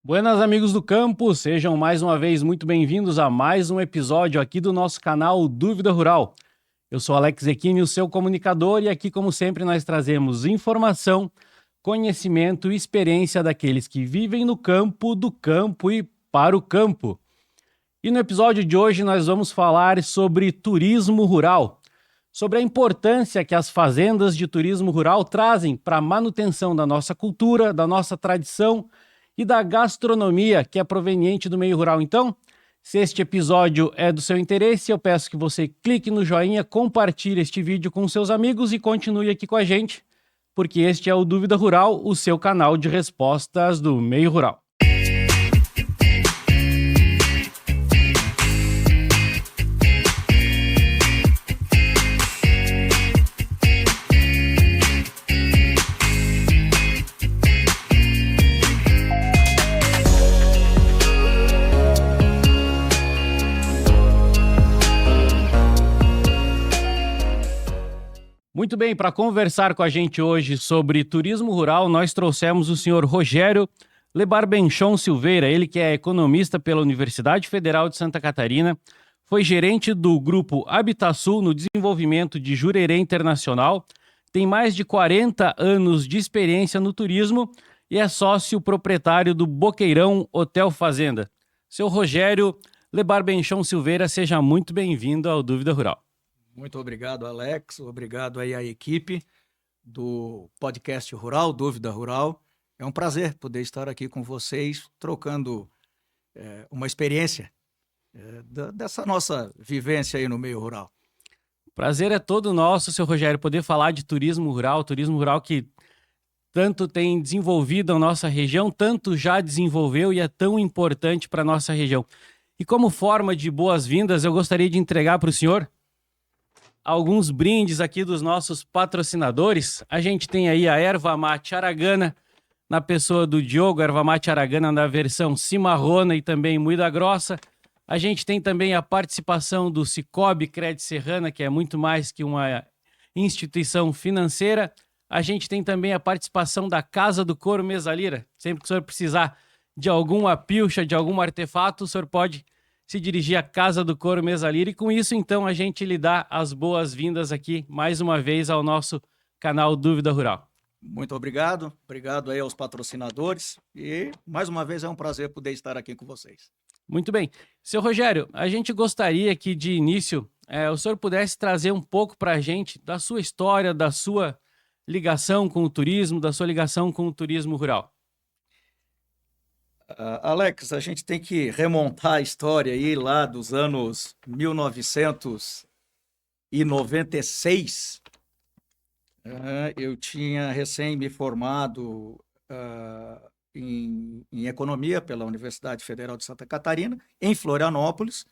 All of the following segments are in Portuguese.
Buenas, amigos do campo, sejam mais uma vez muito bem-vindos a mais um episódio aqui do nosso canal Dúvida Rural. Eu sou Alex Zecchini, o seu comunicador, e aqui, como sempre, nós trazemos informação, conhecimento e experiência daqueles que vivem no campo, do campo e para o campo. E no episódio de hoje nós vamos falar sobre turismo rural, sobre a importância que as fazendas de turismo rural trazem para a manutenção da nossa cultura, da nossa tradição e da gastronomia que é proveniente do meio rural. Então, se este episódio é do seu interesse, eu peço que você clique no joinha, compartilhe este vídeo com seus amigos e continue aqui com a gente, porque este é o Dúvida Rural, o seu canal de respostas do meio rural. Muito bem, para conversar com a gente hoje sobre turismo rural, nós trouxemos o senhor Rogério Lebarbenchon Silveira, ele que é economista pela Universidade Federal de Santa Catarina, foi gerente do grupo Habitasul no desenvolvimento de Jurerê Internacional, tem mais de 40 anos de experiência no turismo e é sócio proprietário do Boqueirão Hotel Fazenda. Seu Rogério Lebarbenchon Silveira, seja muito bem-vindo ao Dúvida Rural. Muito obrigado, Alex. Obrigado aí à equipe do podcast Rural, Dúvida Rural. É um prazer poder estar aqui com vocês, trocando uma experiência dessa nossa vivência aí no meio rural. Prazer é todo nosso, seu Rogério, poder falar de turismo rural que tanto tem desenvolvido a nossa região, tanto já desenvolveu e é tão importante para a nossa região. E como forma de boas-vindas, eu gostaria de entregar para o senhor alguns brindes aqui dos nossos patrocinadores. A gente tem aí a Erva Mate Aragana, na pessoa do Diogo, Erva Mate Aragana na versão cimarrona e também moída grossa. A gente tem também a participação do Cicobi Crédito Serrana, que é muito mais que uma instituição financeira. A gente tem também a participação da Casa do Couro Mesalira. Sempre que o senhor precisar de alguma pilcha, de algum artefato, o senhor pode se dirigir à Casa do Couro Mesalira, e com isso, então, a gente lhe dá as boas-vindas aqui, mais uma vez, ao nosso canal Dúvida Rural. Muito obrigado, obrigado aí aos patrocinadores, e mais uma vez é um prazer poder estar aqui com vocês. Muito bem. Seu Rogério, a gente gostaria que, de início, o senhor pudesse trazer um pouco para a gente da sua história, da sua ligação com o turismo, da sua ligação com o turismo rural. Alex, a gente tem que remontar a história aí lá dos anos 1996. Eu tinha recém me formado em economia pela Universidade Federal de Santa Catarina, em Florianópolis.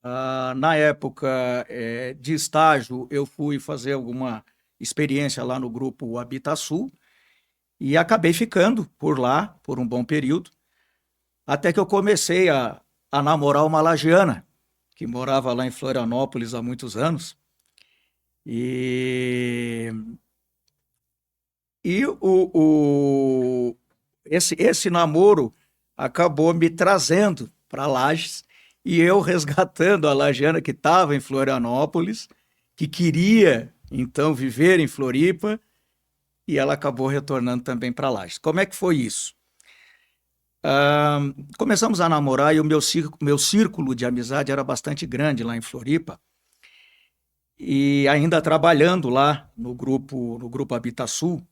Na época de estágio, eu fui fazer alguma experiência lá no grupo Habitasul, e acabei ficando por lá por um bom período, até que eu comecei a namorar uma lagiana, que morava lá em Florianópolis há muitos anos. E esse namoro acabou me trazendo para Lages, e eu resgatando a lagiana que estava em Florianópolis, que queria, então, viver em Floripa, e ela acabou retornando também para Lages. Como é que foi isso? Começamos a namorar e o meu círculo de amizade era bastante grande lá em Floripa, e ainda trabalhando lá no grupo Habitasul,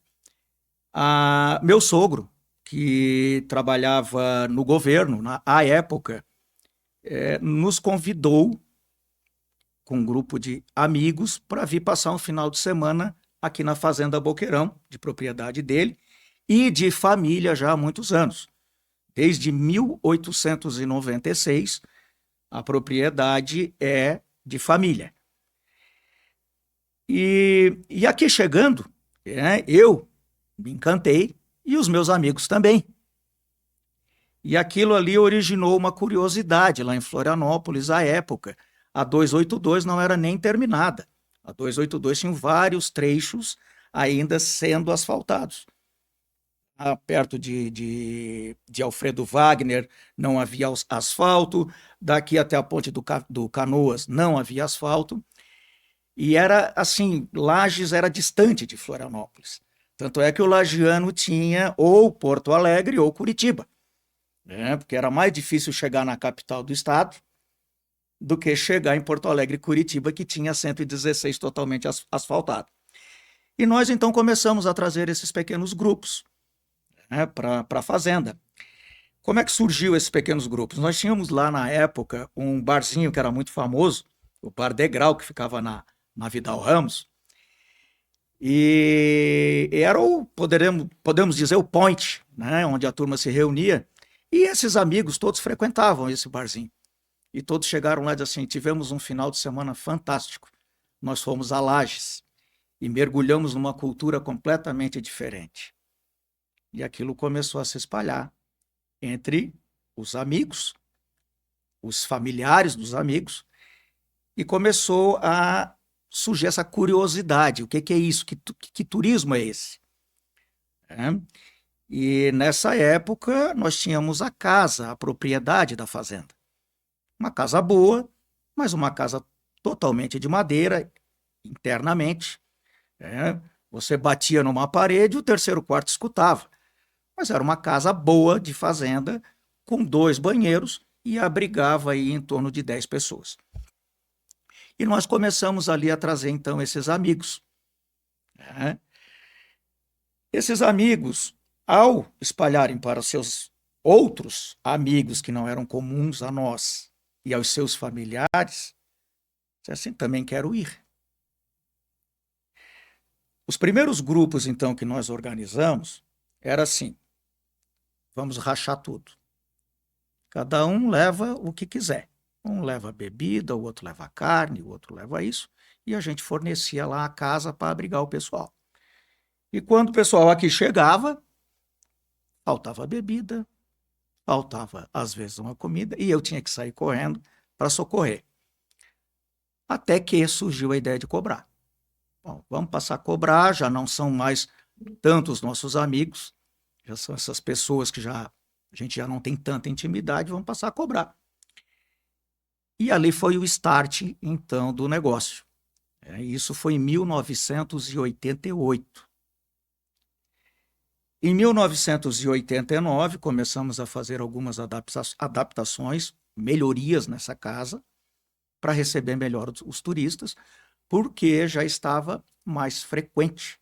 meu sogro, que trabalhava no governo à época, nos convidou com um grupo de amigos para vir passar um final de semana aqui na Fazenda Boqueirão, de propriedade dele, e de família já há muitos anos. Desde 1896, a propriedade é de família. E aqui chegando, eu me encantei e os meus amigos também. E aquilo ali originou uma curiosidade lá em Florianópolis à época. A 282 não era nem terminada. A 282 tinha vários trechos ainda sendo asfaltados. perto de Alfredo Wagner não havia asfalto, daqui até a ponte do Canoas não havia asfalto, e era assim, Lages era distante de Florianópolis. Tanto é que o lagiano tinha ou Porto Alegre ou Curitiba, né? Porque era mais difícil chegar na capital do estado do que chegar em Porto Alegre e Curitiba, que tinha 116 totalmente asfaltado. E nós então começamos a trazer esses pequenos grupos, né, para a fazenda. Como é que surgiu esses pequenos grupos? Nós tínhamos lá na época um barzinho que era muito famoso, o Bar Degrau, que ficava na Vidal Ramos, e era podemos dizer, o point, né, onde a turma se reunia, e esses amigos todos frequentavam esse barzinho. E todos chegaram lá e disseram assim: tivemos um final de semana fantástico. Nós fomos a Lages e mergulhamos numa cultura completamente diferente. E aquilo começou a se espalhar entre os amigos, os familiares dos amigos, e começou a surgir essa curiosidade. O que é isso? Que turismo é esse? E nessa época nós tínhamos a casa, a propriedade da fazenda. Uma casa boa, mas uma casa totalmente de madeira, internamente. Você batia numa parede, o terceiro quarto escutava. Mas era uma casa boa de fazenda, com 2 banheiros, e abrigava aí em torno de 10 pessoas. E nós começamos ali a trazer, então, esses amigos. Esses amigos, ao espalharem para os seus outros amigos que não eram comuns a nós e aos seus familiares, disseram assim: também quero ir. Os primeiros grupos, então, que nós organizamos, era assim: vamos rachar tudo. Cada um leva o que quiser. Um leva bebida, o outro leva carne, o outro leva isso, e a gente fornecia lá a casa para abrigar o pessoal. E quando o pessoal aqui chegava, faltava bebida, faltava às vezes uma comida, e eu tinha que sair correndo para socorrer. Até que surgiu a ideia de cobrar. Bom, vamos passar a cobrar, já não são mais tantos nossos amigos, já são essas pessoas que a gente já não tem tanta intimidade, vamos passar a cobrar. E ali foi o start, então, do negócio. Isso foi em 1988. Em 1989, começamos a fazer algumas adaptações, melhorias nessa casa, para receber melhor os turistas, porque já estava mais frequente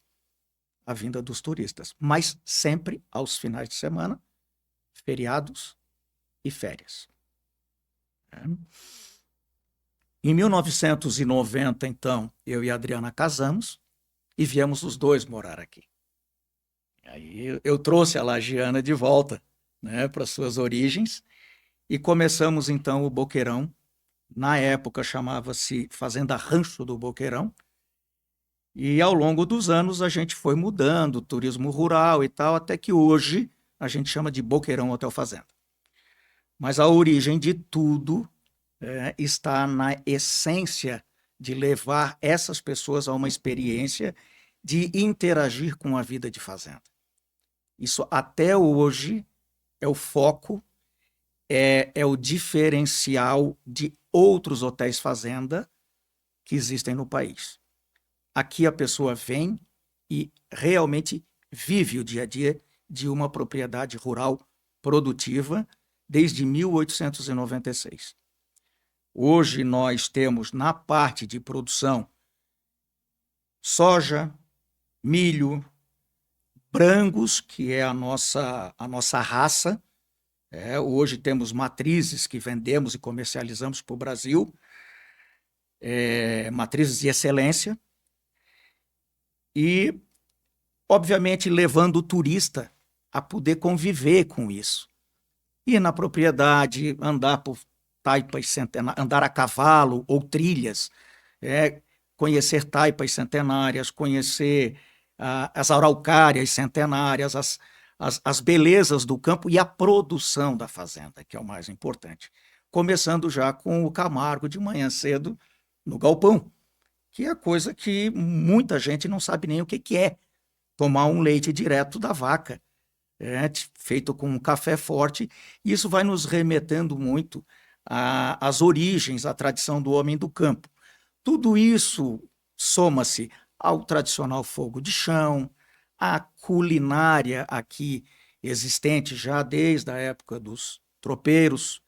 a vinda dos turistas, mas sempre aos finais de semana, feriados e férias. Em 1990, então, eu e a Adriana casamos e viemos os dois morar aqui. Aí eu trouxe a Lagiana de volta, né, para suas origens, e começamos então o Boqueirão. Na época chamava-se Fazenda Rancho do Boqueirão, e ao longo dos anos a gente foi mudando, turismo rural e tal, até que hoje a gente chama de Boqueirão Hotel Fazenda. Mas a origem de tudo está na essência de levar essas pessoas a uma experiência de interagir com a vida de fazenda. Isso até hoje é o foco, é o diferencial de outros hotéis fazenda que existem no país. Aqui a pessoa vem e realmente vive o dia a dia de uma propriedade rural produtiva desde 1896. Hoje nós temos na parte de produção soja, milho, Brangos, que é a nossa raça. Hoje temos matrizes que vendemos e comercializamos para o Brasil, matrizes de excelência, e, obviamente, levando o turista a poder conviver com isso. Ir na propriedade, andar por taipas centenárias, andar a cavalo ou trilhas, conhecer taipas centenárias, conhecer as araucárias centenárias, as belezas do campo e a produção da fazenda, que é o mais importante. Começando já com o Camargo de manhã cedo no galpão, que é coisa que muita gente não sabe nem o que é, tomar um leite direto da vaca, feito com um café forte. E isso vai nos remetendo muito às origens, à tradição do homem do campo. Tudo isso soma-se ao tradicional fogo de chão, à culinária aqui existente já desde a época dos tropeiros,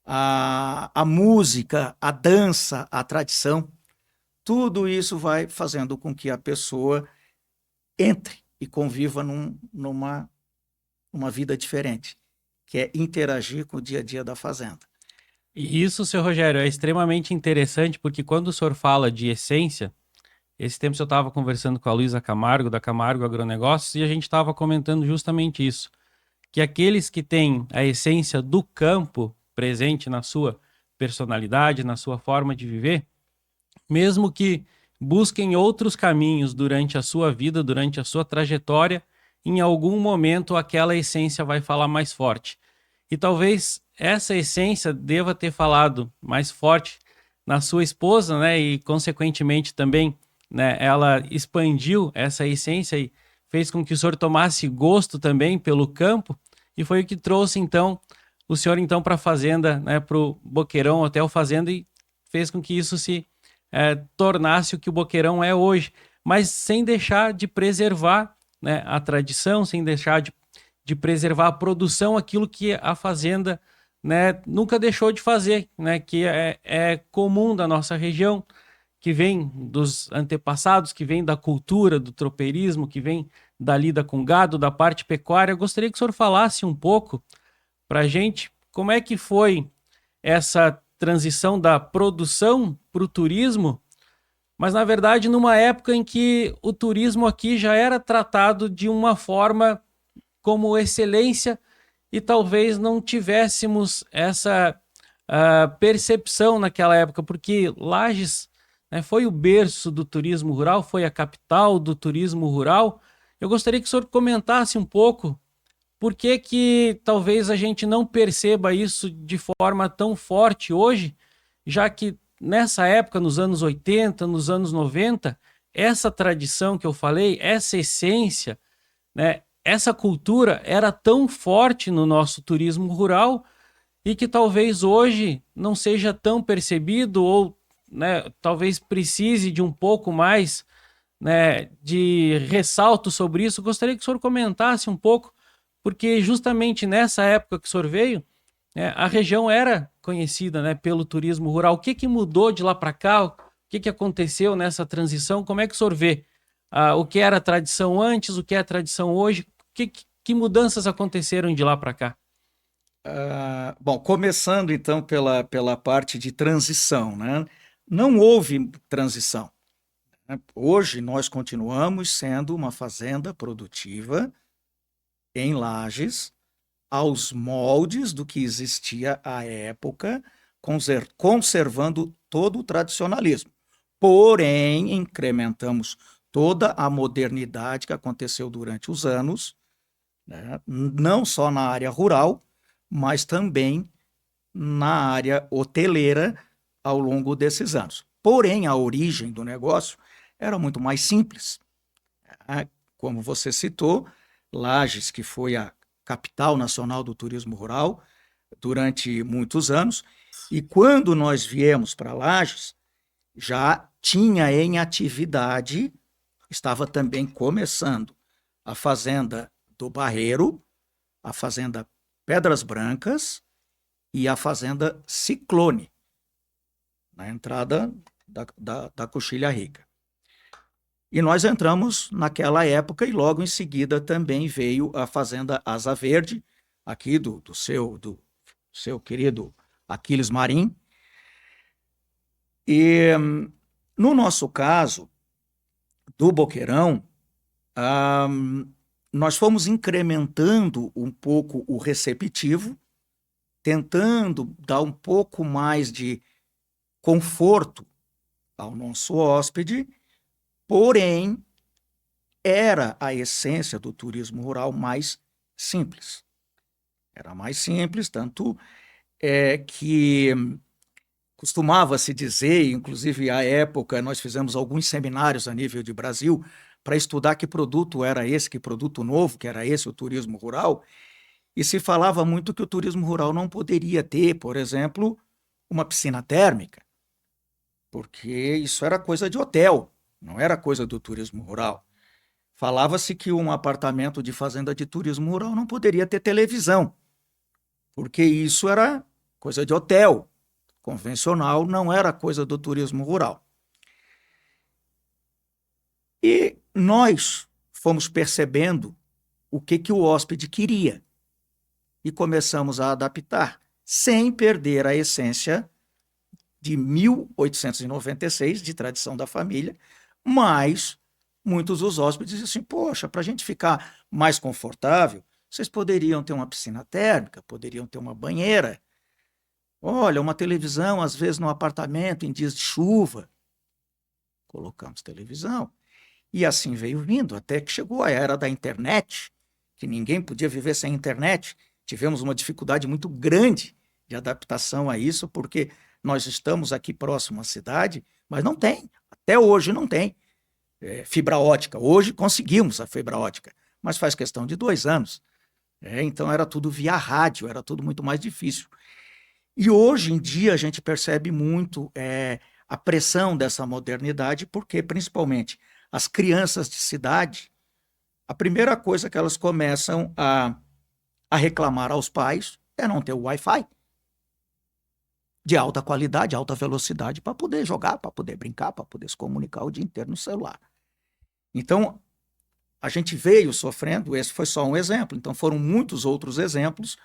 a música, a dança, a tradição. Tudo isso vai fazendo com que a pessoa entre e conviva numa vida diferente, que é interagir com o dia a dia da fazenda. E isso, seu Rogério, é extremamente interessante, porque quando o senhor fala de essência, esse tempo eu estava conversando com a Luísa Camargo, da Camargo Agronegócios, e a gente estava comentando justamente isso, que aqueles que têm a essência do campo presente na sua personalidade, na sua forma de viver, mesmo que busquem outros caminhos durante a sua vida, durante a sua trajetória, em algum momento aquela essência vai falar mais forte. E talvez essa essência deva ter falado mais forte na sua esposa, né? E consequentemente também, né, ela expandiu essa essência e fez com que o senhor tomasse gosto também pelo campo, e foi o que trouxe então o senhor então para a fazenda, né, para o Boqueirão Hotel Fazenda, e fez com que isso se tornasse o que o Boqueirão é hoje, mas sem deixar de preservar, né, a tradição, sem deixar de preservar a produção, aquilo que a fazenda, né, nunca deixou de fazer, né, que é comum da nossa região, que vem dos antepassados, que vem da cultura, do tropeirismo, que vem da lida com gado, da parte pecuária. Eu gostaria que o senhor falasse um pouco para a gente como é que foi essa transição da produção para o turismo, mas na verdade numa época em que o turismo aqui já era tratado de uma forma como excelência e talvez não tivéssemos essa percepção naquela época, porque Lages, né, foi o berço do turismo rural, foi a capital do turismo rural. Eu gostaria que o senhor comentasse um pouco por que que talvez a gente não perceba isso de forma tão forte hoje, já que nessa época, nos anos 80, nos anos 90, essa tradição que eu falei, essa essência, né, essa cultura era tão forte no nosso turismo rural e que talvez hoje não seja tão percebido ou, né, talvez precise de um pouco mais, né, de ressalto sobre isso. Gostaria que o senhor comentasse um pouco, porque justamente nessa época que o senhor veio, a região era conhecida, né, pelo turismo rural. O que que mudou de lá para cá? O que que aconteceu nessa transição? Como é que o senhor vê o que era tradição antes, o que é tradição hoje? Que mudanças aconteceram de lá para cá? Bom, começando então pela parte de transição, né? Não houve transição, né? Hoje nós continuamos sendo uma fazenda produtiva em Lages, aos moldes do que existia à época, conservando todo o tradicionalismo. Porém, incrementamos toda a modernidade que aconteceu durante os anos, né? Não só na área rural, mas também na área hoteleira ao longo desses anos. Porém, a origem do negócio era muito mais simples. Como você citou, Lages, que foi a capital nacional do turismo rural durante muitos anos, e quando nós viemos para Lages, já tinha em atividade, estava também começando a fazenda do Barreiro, a fazenda Pedras Brancas e a fazenda Ciclone, na entrada da Coxilha Rica. E nós entramos naquela época e logo em seguida também veio a fazenda Asa Verde, aqui do seu querido Aquiles Marim. E no nosso caso, do Boqueirão, nós fomos incrementando um pouco o receptivo, tentando dar um pouco mais de conforto ao nosso hóspede, porém, era a essência do turismo rural mais simples. Era mais simples, tanto que costumava-se dizer, inclusive à época nós fizemos alguns seminários a nível de Brasil para estudar que produto era esse, que produto novo, que era esse o turismo rural, e se falava muito que o turismo rural não poderia ter, por exemplo, uma piscina térmica, porque isso era coisa de hotel, não era coisa do turismo rural. Falava-se que um apartamento de fazenda de turismo rural não poderia ter televisão, porque isso era coisa de hotel, convencional, não era coisa do turismo rural. E nós fomos percebendo o que o hóspede queria e começamos a adaptar, sem perder a essência de 1896, de tradição da família, mas muitos dos hóspedes diziam assim, poxa, para a gente ficar mais confortável, vocês poderiam ter uma piscina térmica, poderiam ter uma banheira, olha, uma televisão, às vezes no apartamento, em dias de chuva. Colocamos televisão. E assim veio vindo, até que chegou a era da internet, que ninguém podia viver sem internet. Tivemos uma dificuldade muito grande de adaptação a isso, porque nós estamos aqui próximo à cidade, mas não tem, até hoje não tem fibra ótica. Hoje conseguimos a fibra ótica, mas faz questão de 2 anos. Então era tudo via rádio, era tudo muito mais difícil. E hoje em dia a gente percebe muito a pressão dessa modernidade, porque principalmente as crianças de cidade, a primeira coisa que elas começam a reclamar aos pais é não ter o Wi-Fi de alta qualidade, alta velocidade, para poder jogar, para poder brincar, para poder se comunicar o dia inteiro no celular. Então, a gente veio sofrendo, esse foi só um exemplo, então foram muitos outros exemplos,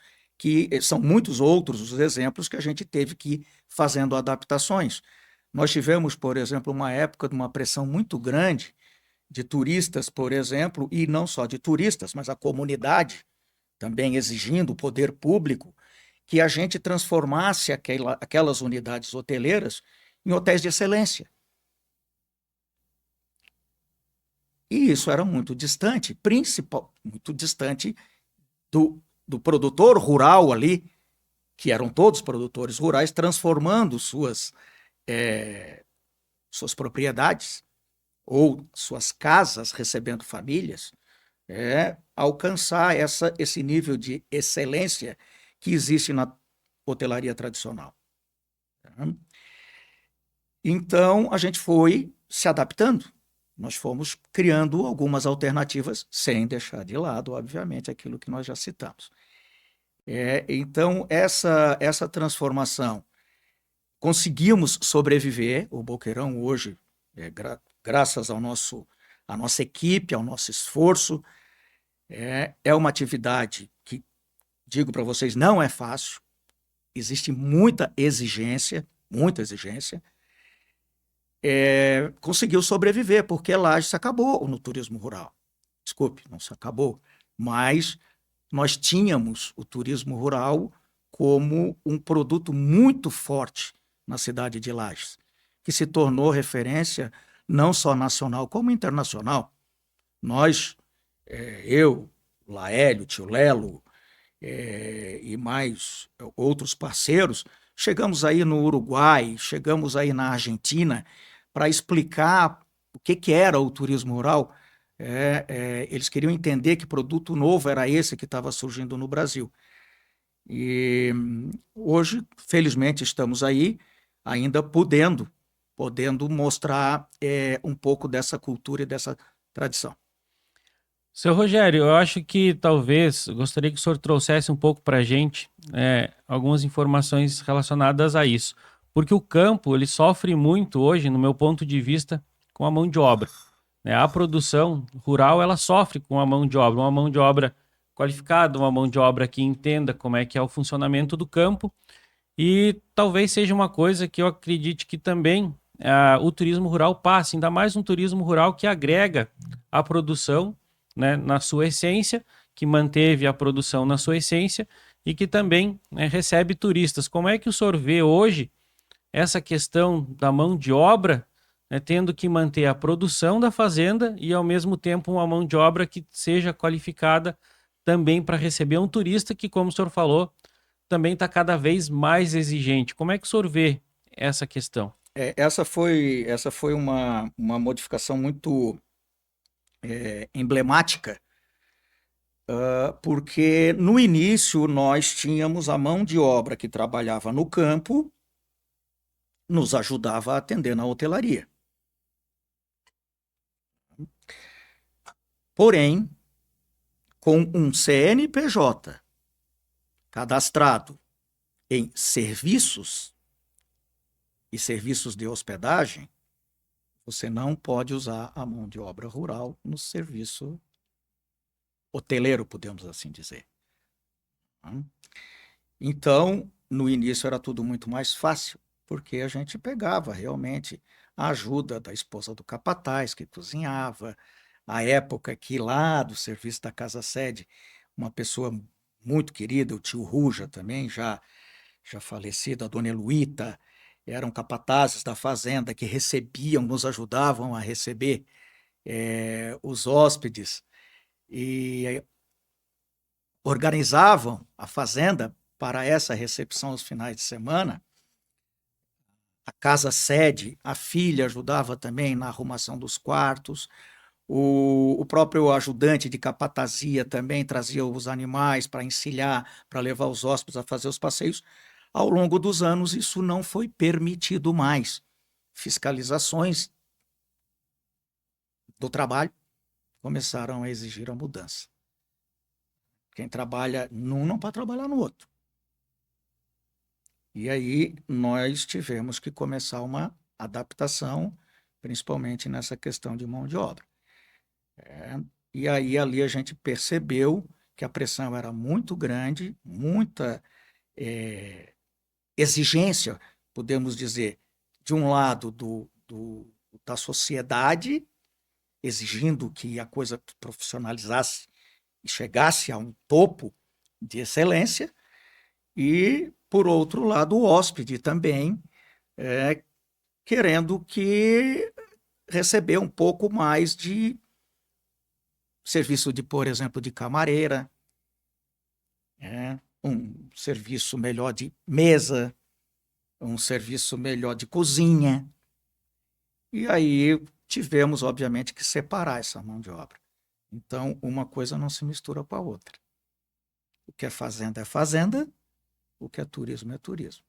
são muitos outros os exemplos que a gente teve que ir fazendo adaptações. Nós tivemos, por exemplo, uma época de uma pressão muito grande de turistas, por exemplo, e não só de turistas, mas a comunidade também exigindo, o poder público, que a gente transformasse aquelas unidades hoteleiras em hotéis de excelência. E isso era muito distante, muito distante do produtor rural ali, que eram todos produtores rurais, transformando suas propriedades ou suas casas, recebendo famílias, alcançar esse nível de excelência que existe na hotelaria tradicional. Então, a gente foi se adaptando. Nós fomos criando algumas alternativas, sem deixar de lado, obviamente, aquilo que nós já citamos. Então, essa transformação, conseguimos sobreviver. O Boqueirão hoje, graças à nossa equipe, ao nosso esforço, é uma atividade que, digo para vocês, não é fácil, existe muita exigência, conseguiu sobreviver, porque Lages se acabou no turismo rural. Desculpe, não se acabou, mas nós tínhamos o turismo rural como um produto muito forte na cidade de Lages, que se tornou referência não só nacional, como internacional. Nós, eu, Laélio, Tio Lelo, e mais outros parceiros, chegamos aí no Uruguai, chegamos aí na Argentina, para explicar o que era o turismo rural. Eles queriam entender que produto novo era esse que estava surgindo no Brasil. E hoje, felizmente, estamos aí ainda podendo mostrar um pouco dessa cultura e dessa tradição. Seu Rogério, eu acho que talvez, gostaria que o senhor trouxesse um pouco para a gente algumas informações relacionadas a isso. Porque o campo, ele sofre muito hoje, no meu ponto de vista, com a mão de obra. A produção rural, ela sofre com a mão de obra, uma mão de obra qualificada, uma mão de obra que entenda como é que é o funcionamento do campo. E talvez seja uma coisa que eu acredite que também o turismo rural passe, ainda mais um turismo rural que agrega a produção, né, na sua essência, que manteve a produção na sua essência e que também recebe turistas. Como é que o senhor vê hoje essa questão da mão de obra, tendo que manter a produção da fazenda e, ao mesmo tempo, uma mão de obra que seja qualificada também para receber um turista que, como o senhor falou, também está cada vez mais exigente. Como é que o senhor vê essa questão? Essa foi uma modificação muito emblemática, porque no início nós tínhamos a mão de obra que trabalhava no campo, nos ajudava a atender na hotelaria. Porém, com um CNPJ cadastrado em serviços e serviços de hospedagem, você não pode usar a mão de obra rural no serviço hoteleiro, podemos assim dizer. Então, no início era tudo muito mais fácil, porque a gente pegava realmente a ajuda da esposa do capataz, que cozinhava, a época que lá do serviço da Casa Sede, uma pessoa muito querida, o tio Ruja também, já falecido, a dona Eluíta, eram capatazes da fazenda que recebiam, nos ajudavam a receber os hóspedes e organizavam a fazenda para essa recepção aos finais de semana. A Casa Sede, a filha ajudava também na arrumação dos quartos, o próprio ajudante de capatazia também trazia os animais para encilhar, para levar os hóspedes a fazer os passeios. Ao longo dos anos, isso não foi permitido mais. Fiscalizações do trabalho começaram a exigir a mudança. Quem trabalha num não pode trabalhar no outro. E aí nós tivemos que começar uma adaptação, principalmente nessa questão de mão de obra. E aí ali a gente percebeu que a pressão era muito grande, muita exigência, podemos dizer, de um lado da sociedade, exigindo que a coisa profissionalizasse e chegasse a um topo de excelência, e, por outro lado, o hóspede também querendo que receber um pouco mais de serviço de, por exemplo, de camareira, um serviço melhor de mesa, um serviço melhor de cozinha. E aí tivemos, obviamente, que separar essa mão de obra. Então, uma coisa não se mistura com a outra. O que é fazenda, o que é turismo é turismo.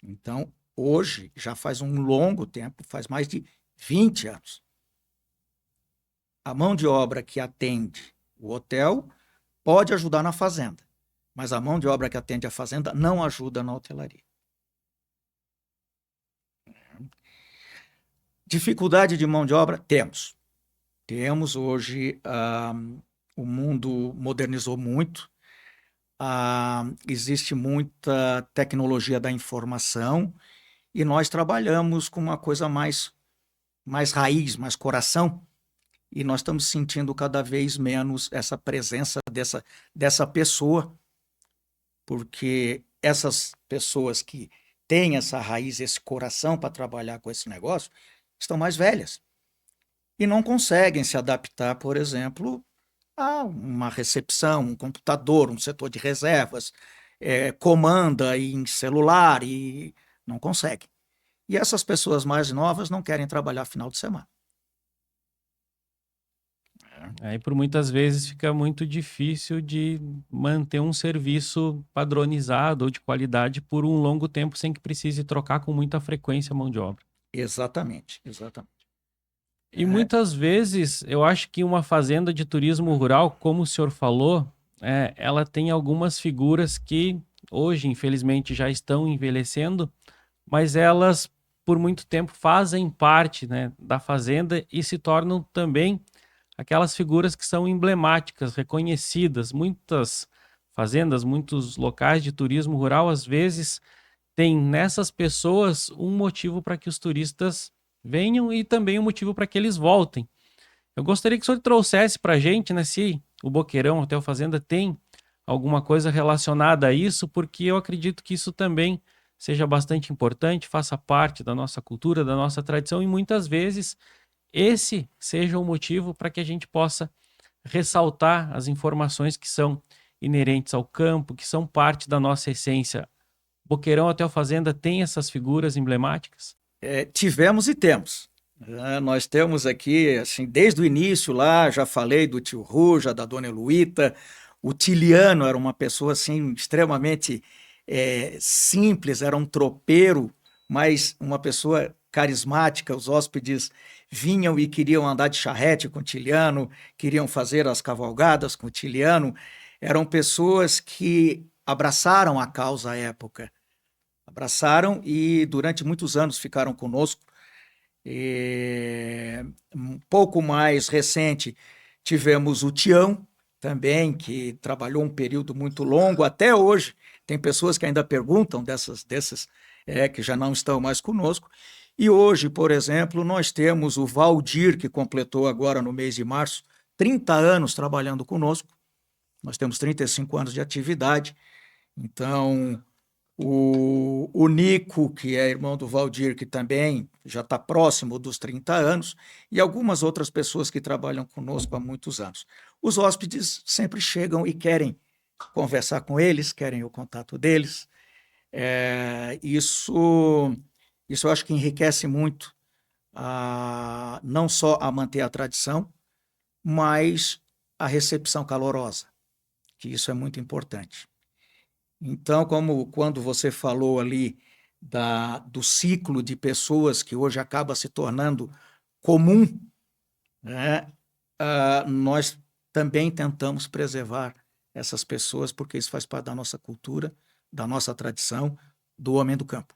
Então, hoje, já faz um longo tempo, faz mais de 20 anos, a mão de obra que atende o hotel pode ajudar na fazenda, mas a mão de obra que atende a fazenda não ajuda na hotelaria. Dificuldade de mão de obra? Temos. Temos hoje, o mundo modernizou muito, existe muita tecnologia da informação e nós trabalhamos com uma coisa mais raiz, mais coração, e nós estamos sentindo cada vez menos essa presença dessa pessoa, porque essas pessoas que têm essa raiz, esse coração para trabalhar com esse negócio, estão mais velhas e não conseguem se adaptar, por exemplo, a uma recepção, um computador, um setor de reservas, comanda em celular e não conseguem. E essas pessoas mais novas não querem trabalhar final de semana. Aí, por muitas vezes, fica muito difícil de manter um serviço padronizado ou de qualidade por um longo tempo sem que precise trocar com muita frequência a mão de obra. Exatamente, exatamente. E muitas vezes, eu acho que uma fazenda de turismo rural, como o senhor falou, ela tem algumas figuras que hoje, infelizmente, já estão envelhecendo, mas elas, por muito tempo, fazem parte, né, da fazenda e se tornam também aquelas figuras que são emblemáticas, reconhecidas. Muitas fazendas, muitos locais de turismo rural, às vezes, têm nessas pessoas um motivo para que os turistas venham e também um motivo para que eles voltem. Eu gostaria que o senhor trouxesse para a gente, né, se o Boqueirão Hotel Fazenda tem alguma coisa relacionada a isso, porque eu acredito que isso também seja bastante importante, faça parte da nossa cultura, da nossa tradição, e muitas vezes esse seja o motivo para que a gente possa ressaltar as informações que são inerentes ao campo, que são parte da nossa essência. Boqueirão Hotel Fazenda tem essas figuras emblemáticas? Tivemos e temos. Nós temos aqui, assim, desde o início lá, já falei do tio Ruja, da dona Heloíta. O Tiliano era uma pessoa, assim, extremamente simples, era um tropeiro, mas uma pessoa carismática. Os hóspedes vinham e queriam andar de charrete com o Tiliano, queriam fazer as cavalgadas com o Tiliano. Eram pessoas que abraçaram a causa à época, abraçaram e durante muitos anos ficaram conosco. Um pouco mais recente, tivemos o Tião, também, que trabalhou um período muito longo, até hoje. Tem pessoas que ainda perguntam desses que já não estão mais conosco. E hoje, por exemplo, nós temos o Valdir, que completou agora no mês de março 30 anos trabalhando conosco. Nós temos 35 anos de atividade. Então, o Nico, que é irmão do Valdir, que também já está próximo dos 30 anos, e algumas outras pessoas que trabalham conosco há muitos anos. Os hóspedes sempre chegam e querem conversar com eles, querem o contato deles. Isso eu acho que enriquece muito, não só a manter a tradição, mas a recepção calorosa, que isso é muito importante. Então, como quando você falou ali do ciclo de pessoas que hoje acaba se tornando comum, né? Nós também tentamos preservar essas pessoas, porque isso faz parte da nossa cultura, da nossa tradição, do homem do campo.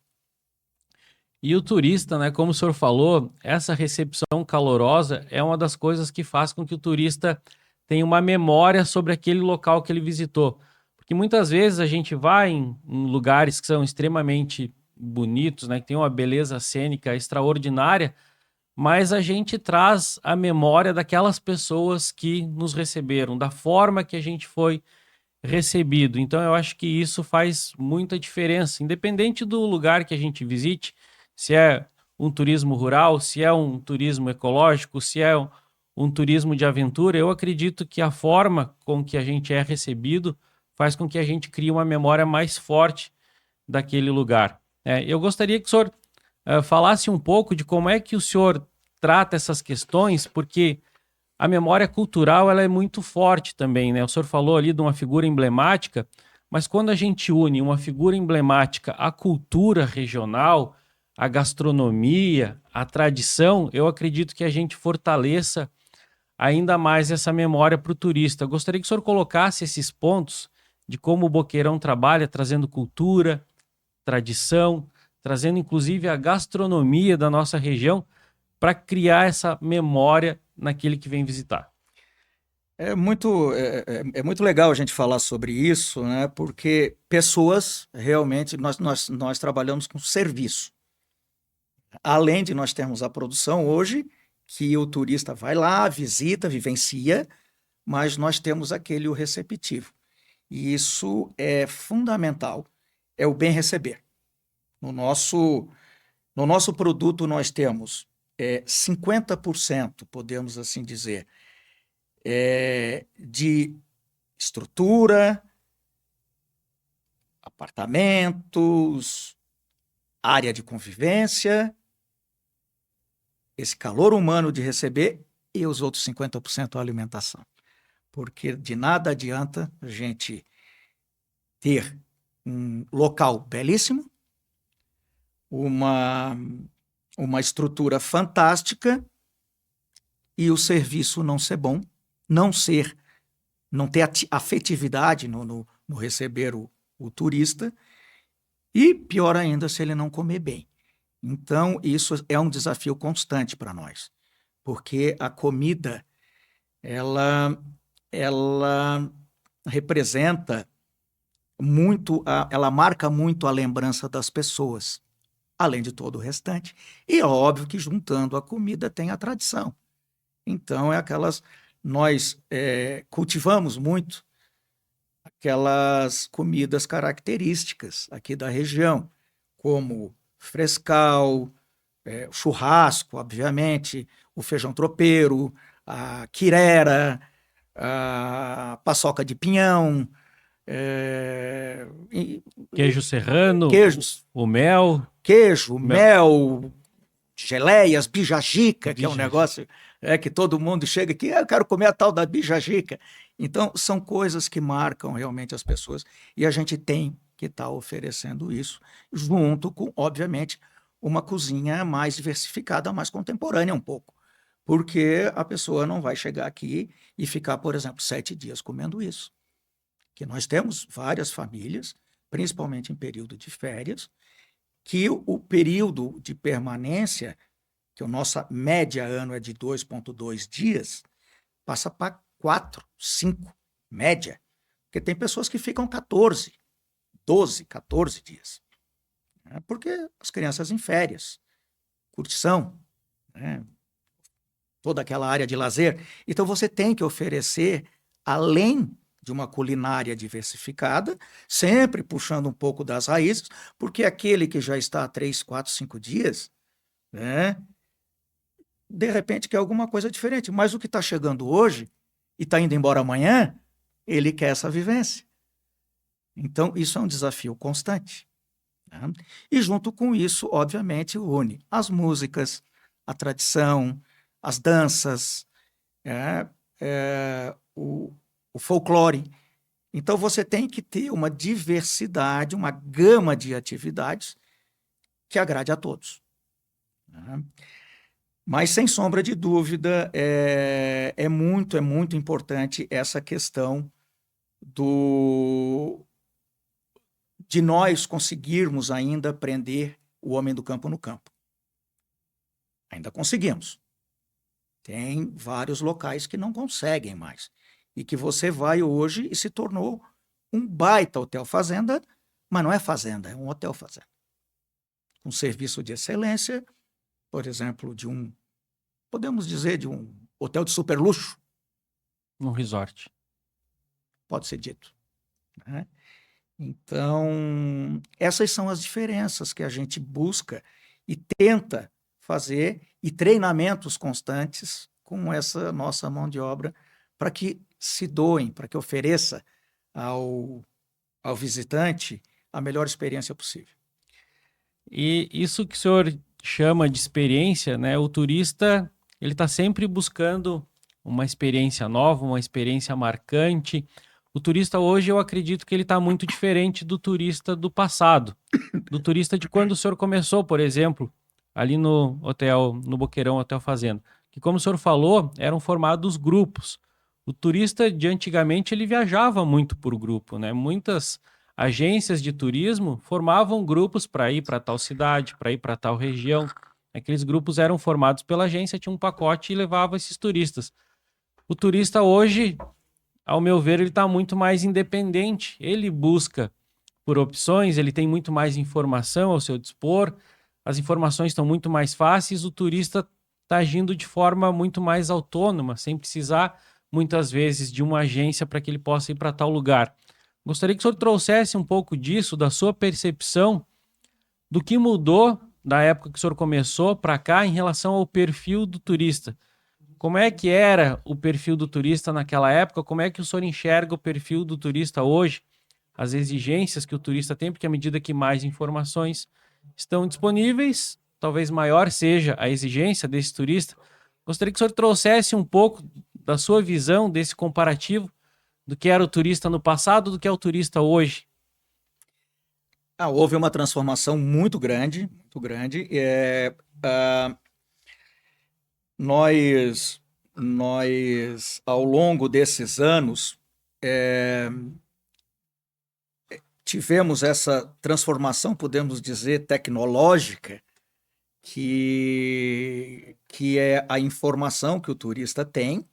E o turista, né, como o senhor falou, essa recepção calorosa é uma das coisas que faz com que o turista tenha uma memória sobre aquele local que ele visitou. Porque muitas vezes a gente vai em lugares que são extremamente bonitos, né, que tem uma beleza cênica extraordinária, mas a gente traz a memória daquelas pessoas que nos receberam, da forma que a gente foi recebido. Então eu acho que isso faz muita diferença, independente do lugar que a gente visite, se é um turismo rural, se é um turismo ecológico, se é um turismo de aventura. Eu acredito que a forma com que a gente é recebido faz com que a gente crie uma memória mais forte daquele lugar. Eu gostaria que o senhor falasse um pouco de como é que o senhor trata essas questões, porque a memória cultural ela é muito forte também, né? O senhor falou ali de uma figura emblemática, mas quando a gente une uma figura emblemática à cultura regional, à gastronomia, à tradição, eu acredito que a gente fortaleça ainda mais essa memória para o turista. Eu gostaria que o senhor colocasse esses pontos de como o Boqueirão trabalha, trazendo cultura, tradição, trazendo inclusive a gastronomia da nossa região para criar essa memória naquele que vem visitar. É muito legal a gente falar sobre isso, né? Porque pessoas, realmente, nós trabalhamos com serviço. Além de nós termos a produção hoje, que o turista vai lá, visita, vivencia, mas nós temos o receptivo. E isso é fundamental, é o bem receber. No nosso produto nós temos 50%, podemos assim dizer, de estrutura, apartamentos, área de convivência, esse calor humano de receber, e os outros 50% a alimentação. Porque de nada adianta a gente ter um local belíssimo, uma estrutura fantástica e o serviço não ser bom, não ter afetividade no receber o turista, e pior ainda se ele não comer bem. Então, isso é um desafio constante para nós, porque a comida, ela representa muito, ela marca muito a lembrança das pessoas, além de todo o restante. E é óbvio que juntando a comida tem a tradição. Então, nós cultivamos muito aquelas comidas características aqui da região, como frescal, churrasco, obviamente, o feijão tropeiro, a quirera, a paçoca de pinhão, Queijo serrano, queijos, o mel. queijo, mel, geleias, bijagica, que é um negócio que todo mundo chega aqui, eu quero comer a tal da bijagica. Então, são coisas que marcam realmente as pessoas e a gente tem que estar oferecendo isso, junto com, obviamente, uma cozinha mais diversificada, mais contemporânea um pouco. Porque a pessoa não vai chegar aqui e ficar, por exemplo, 7 dias comendo isso. Que nós temos várias famílias, principalmente em período de férias, que o período de permanência, que a nossa média ano é de 2,2 dias, passa para 4, 5, média. Porque tem pessoas que ficam 14, 12, 14 dias. Né? Porque as crianças em férias, curtição, né? Toda aquela área de lazer. Então você tem que oferecer, além de uma culinária diversificada, sempre puxando um pouco das raízes, porque aquele que já está há 3, 4, 5 dias, né, de repente quer alguma coisa diferente. Mas o que está chegando hoje e está indo embora amanhã, ele quer essa vivência. Então, isso é um desafio constante. Né? E junto com isso, obviamente, une as músicas, a tradição, as danças, o folclore. Então, você tem que ter uma diversidade, uma gama de atividades que agrade a todos. Né? Mas, sem sombra de dúvida, é muito importante essa questão de nós conseguirmos ainda prender o homem do campo no campo. Ainda conseguimos. Tem vários locais que não conseguem mais. E que você vai hoje e se tornou um baita hotel fazenda, mas não é fazenda, é um hotel fazenda. Um serviço de excelência, por exemplo, podemos dizer, de um hotel de super luxo. Um resort. Pode ser dito. Né? Então, essas são as diferenças que a gente busca e tenta fazer, e treinamentos constantes com essa nossa mão de obra, para que se doem, para que ofereça ao visitante a melhor experiência possível. E isso que o senhor chama de experiência, né? O turista, ele está sempre buscando uma experiência nova, uma experiência marcante. O turista hoje, eu acredito que ele está muito diferente do turista do passado. Do turista de quando o senhor começou, por exemplo, ali no hotel, no Boqueirão Hotel Fazenda. Que como o senhor falou, eram formados grupos. O turista de antigamente, ele viajava muito por grupo, né? Muitas agências de turismo formavam grupos para ir para tal cidade, para ir para tal região. Aqueles grupos eram formados pela agência, tinha um pacote e levava esses turistas. O turista hoje, ao meu ver, ele está muito mais independente. Ele busca por opções, ele tem muito mais informação ao seu dispor, as informações estão muito mais fáceis, o turista está agindo de forma muito mais autônoma, sem precisar, muitas vezes, de uma agência para que ele possa ir para tal lugar. Gostaria que o senhor trouxesse um pouco disso, da sua percepção, do que mudou da época que o senhor começou para cá em relação ao perfil do turista. Como é que era o perfil do turista naquela época? Como é que o senhor enxerga o perfil do turista hoje? As exigências que o turista tem, porque à medida que mais informações estão disponíveis, talvez maior seja a exigência desse turista. Gostaria que o senhor trouxesse um pouco da sua visão desse comparativo do que era o turista no passado, do que é o turista hoje. Houve uma transformação muito grande, muito grande. Nós, ao longo desses anos, tivemos essa transformação, podemos dizer, tecnológica, que é a informação que o turista tem,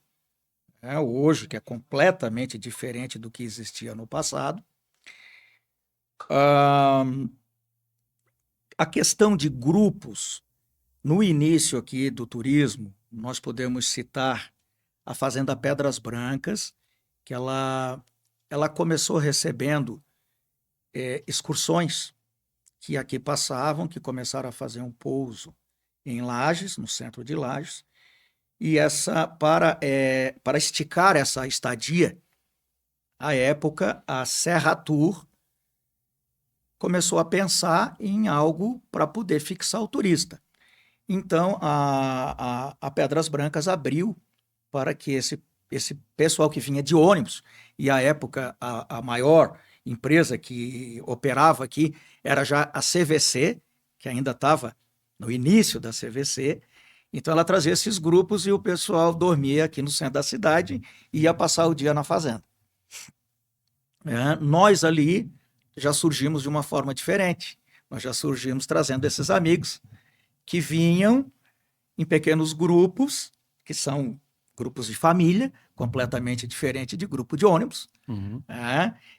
né, hoje, que é completamente diferente do que existia no passado. A questão de grupos, no início aqui do turismo, nós podemos citar a Fazenda Pedras Brancas, que ela começou recebendo excursões que aqui passavam, que começaram a fazer um pouso em Lages, no centro de Lages, e para esticar essa estadia, à época, a Serra Tour começou a pensar em algo para poder fixar o turista. Então, a Pedras Brancas abriu para que esse pessoal que vinha de ônibus, e à época a maior empresa que operava aqui era já a CVC, que ainda estava no início da CVC, então ela trazia esses grupos e o pessoal dormia aqui no centro da cidade e ia passar o dia na fazenda. Nós ali já surgimos de uma forma diferente, nós já surgimos trazendo esses amigos que vinham em pequenos grupos, que são grupos de família, completamente diferente de grupo de ônibus. Uhum.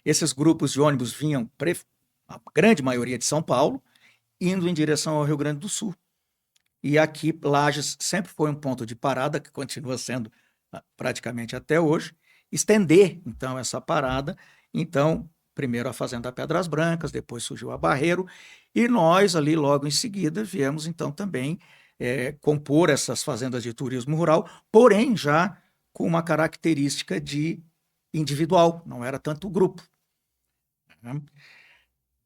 Esses grupos de ônibus vinham, a grande maioria de São Paulo, indo em direção ao Rio Grande do Sul. E aqui, Lages sempre foi um ponto de parada, que continua sendo praticamente até hoje, estender, então, essa parada. Então, primeiro a Fazenda Pedras Brancas, depois surgiu a Barreiro, e nós ali, logo em seguida, viemos, então, também compor essas fazendas de turismo rural, porém já com uma característica de individual, não era tanto grupo.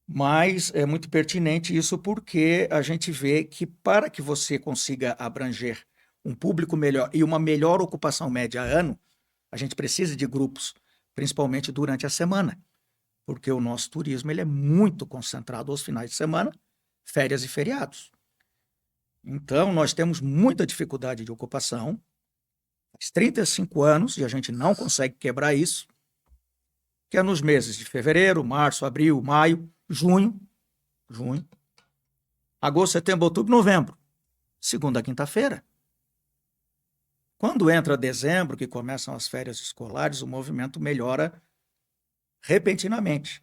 Mas é muito pertinente isso porque a gente vê que para que você consiga abranger um público melhor e uma melhor ocupação média ano, a gente precisa de grupos, principalmente durante a semana, porque o nosso turismo ele é muito concentrado aos finais de semana, férias e feriados. Então, nós temos muita dificuldade de ocupação, faz 35 anos e a gente não consegue quebrar isso, que é nos meses de fevereiro, março, abril, maio, junho, agosto, setembro, outubro, novembro, segunda a quinta-feira. Quando entra dezembro, que começam as férias escolares, o movimento melhora repentinamente.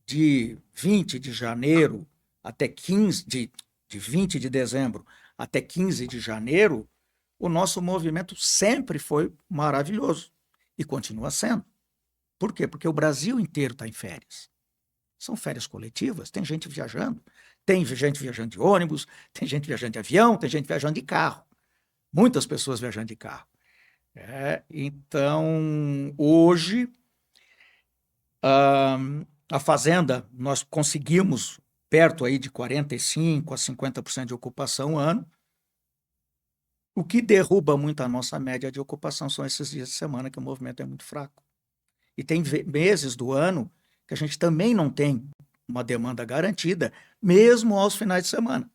De 20 de janeiro até 15 de 20 de dezembro até 15 de janeiro, o nosso movimento sempre foi maravilhoso e continua sendo. Por quê? Porque o Brasil inteiro está em férias. São férias coletivas, tem gente viajando, tem gente viajando de ônibus, tem gente viajando de avião, tem gente viajando de carro. Muitas pessoas viajando de carro. Então, hoje, a fazenda, nós conseguimos perto aí de 45% a 50% de ocupação ano. O que derruba muito a nossa média de ocupação são esses dias de semana que o movimento é muito fraco. E tem meses do ano que a gente também não tem uma demanda garantida, mesmo aos finais de semana.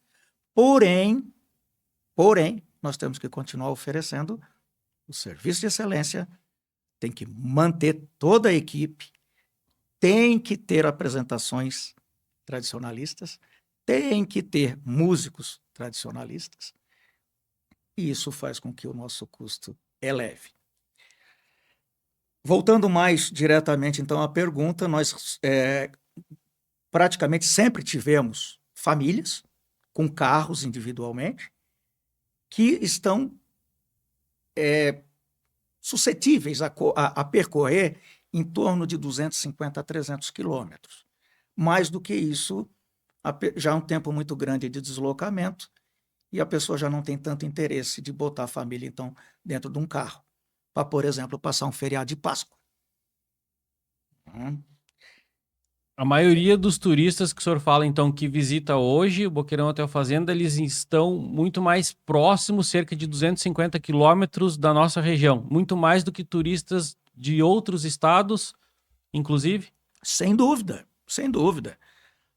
Porém, nós temos que continuar oferecendo o serviço de excelência, tem que manter toda a equipe, tem que ter apresentações tradicionalistas, tem que ter músicos tradicionalistas, e isso faz com que o nosso custo eleve. Voltando mais diretamente, então, à pergunta, nós praticamente sempre tivemos famílias com carros individualmente que estão suscetíveis a percorrer em torno de 250 a 300 quilômetros. Mais do que isso, já é um tempo muito grande de deslocamento e a pessoa já não tem tanto interesse de botar a família, então, dentro de um carro, para, por exemplo, passar um feriado de Páscoa. A maioria dos turistas que o senhor fala, então, que visita hoje o Boqueirão Hotel Fazenda, eles estão muito mais próximos, cerca de 250 quilômetros da nossa região. Muito mais do que turistas de outros estados, inclusive? Sem dúvida, sem dúvida.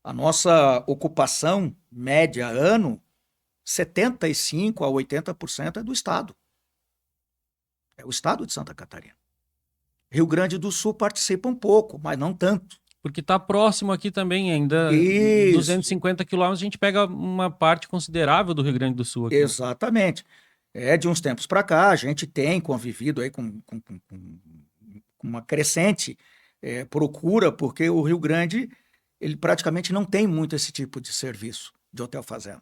A nossa ocupação média ano, 75% a 80% é do estado. É o estado de Santa Catarina. Rio Grande do Sul participa um pouco, mas não tanto. Porque está próximo aqui também, ainda Isso. 250 quilômetros, a gente pega uma parte considerável do Rio Grande do Sul aqui. Exatamente. De uns tempos para cá, a gente tem convivido aí com uma crescente procura, porque o Rio Grande ele praticamente não tem muito esse tipo de serviço de hotel fazenda.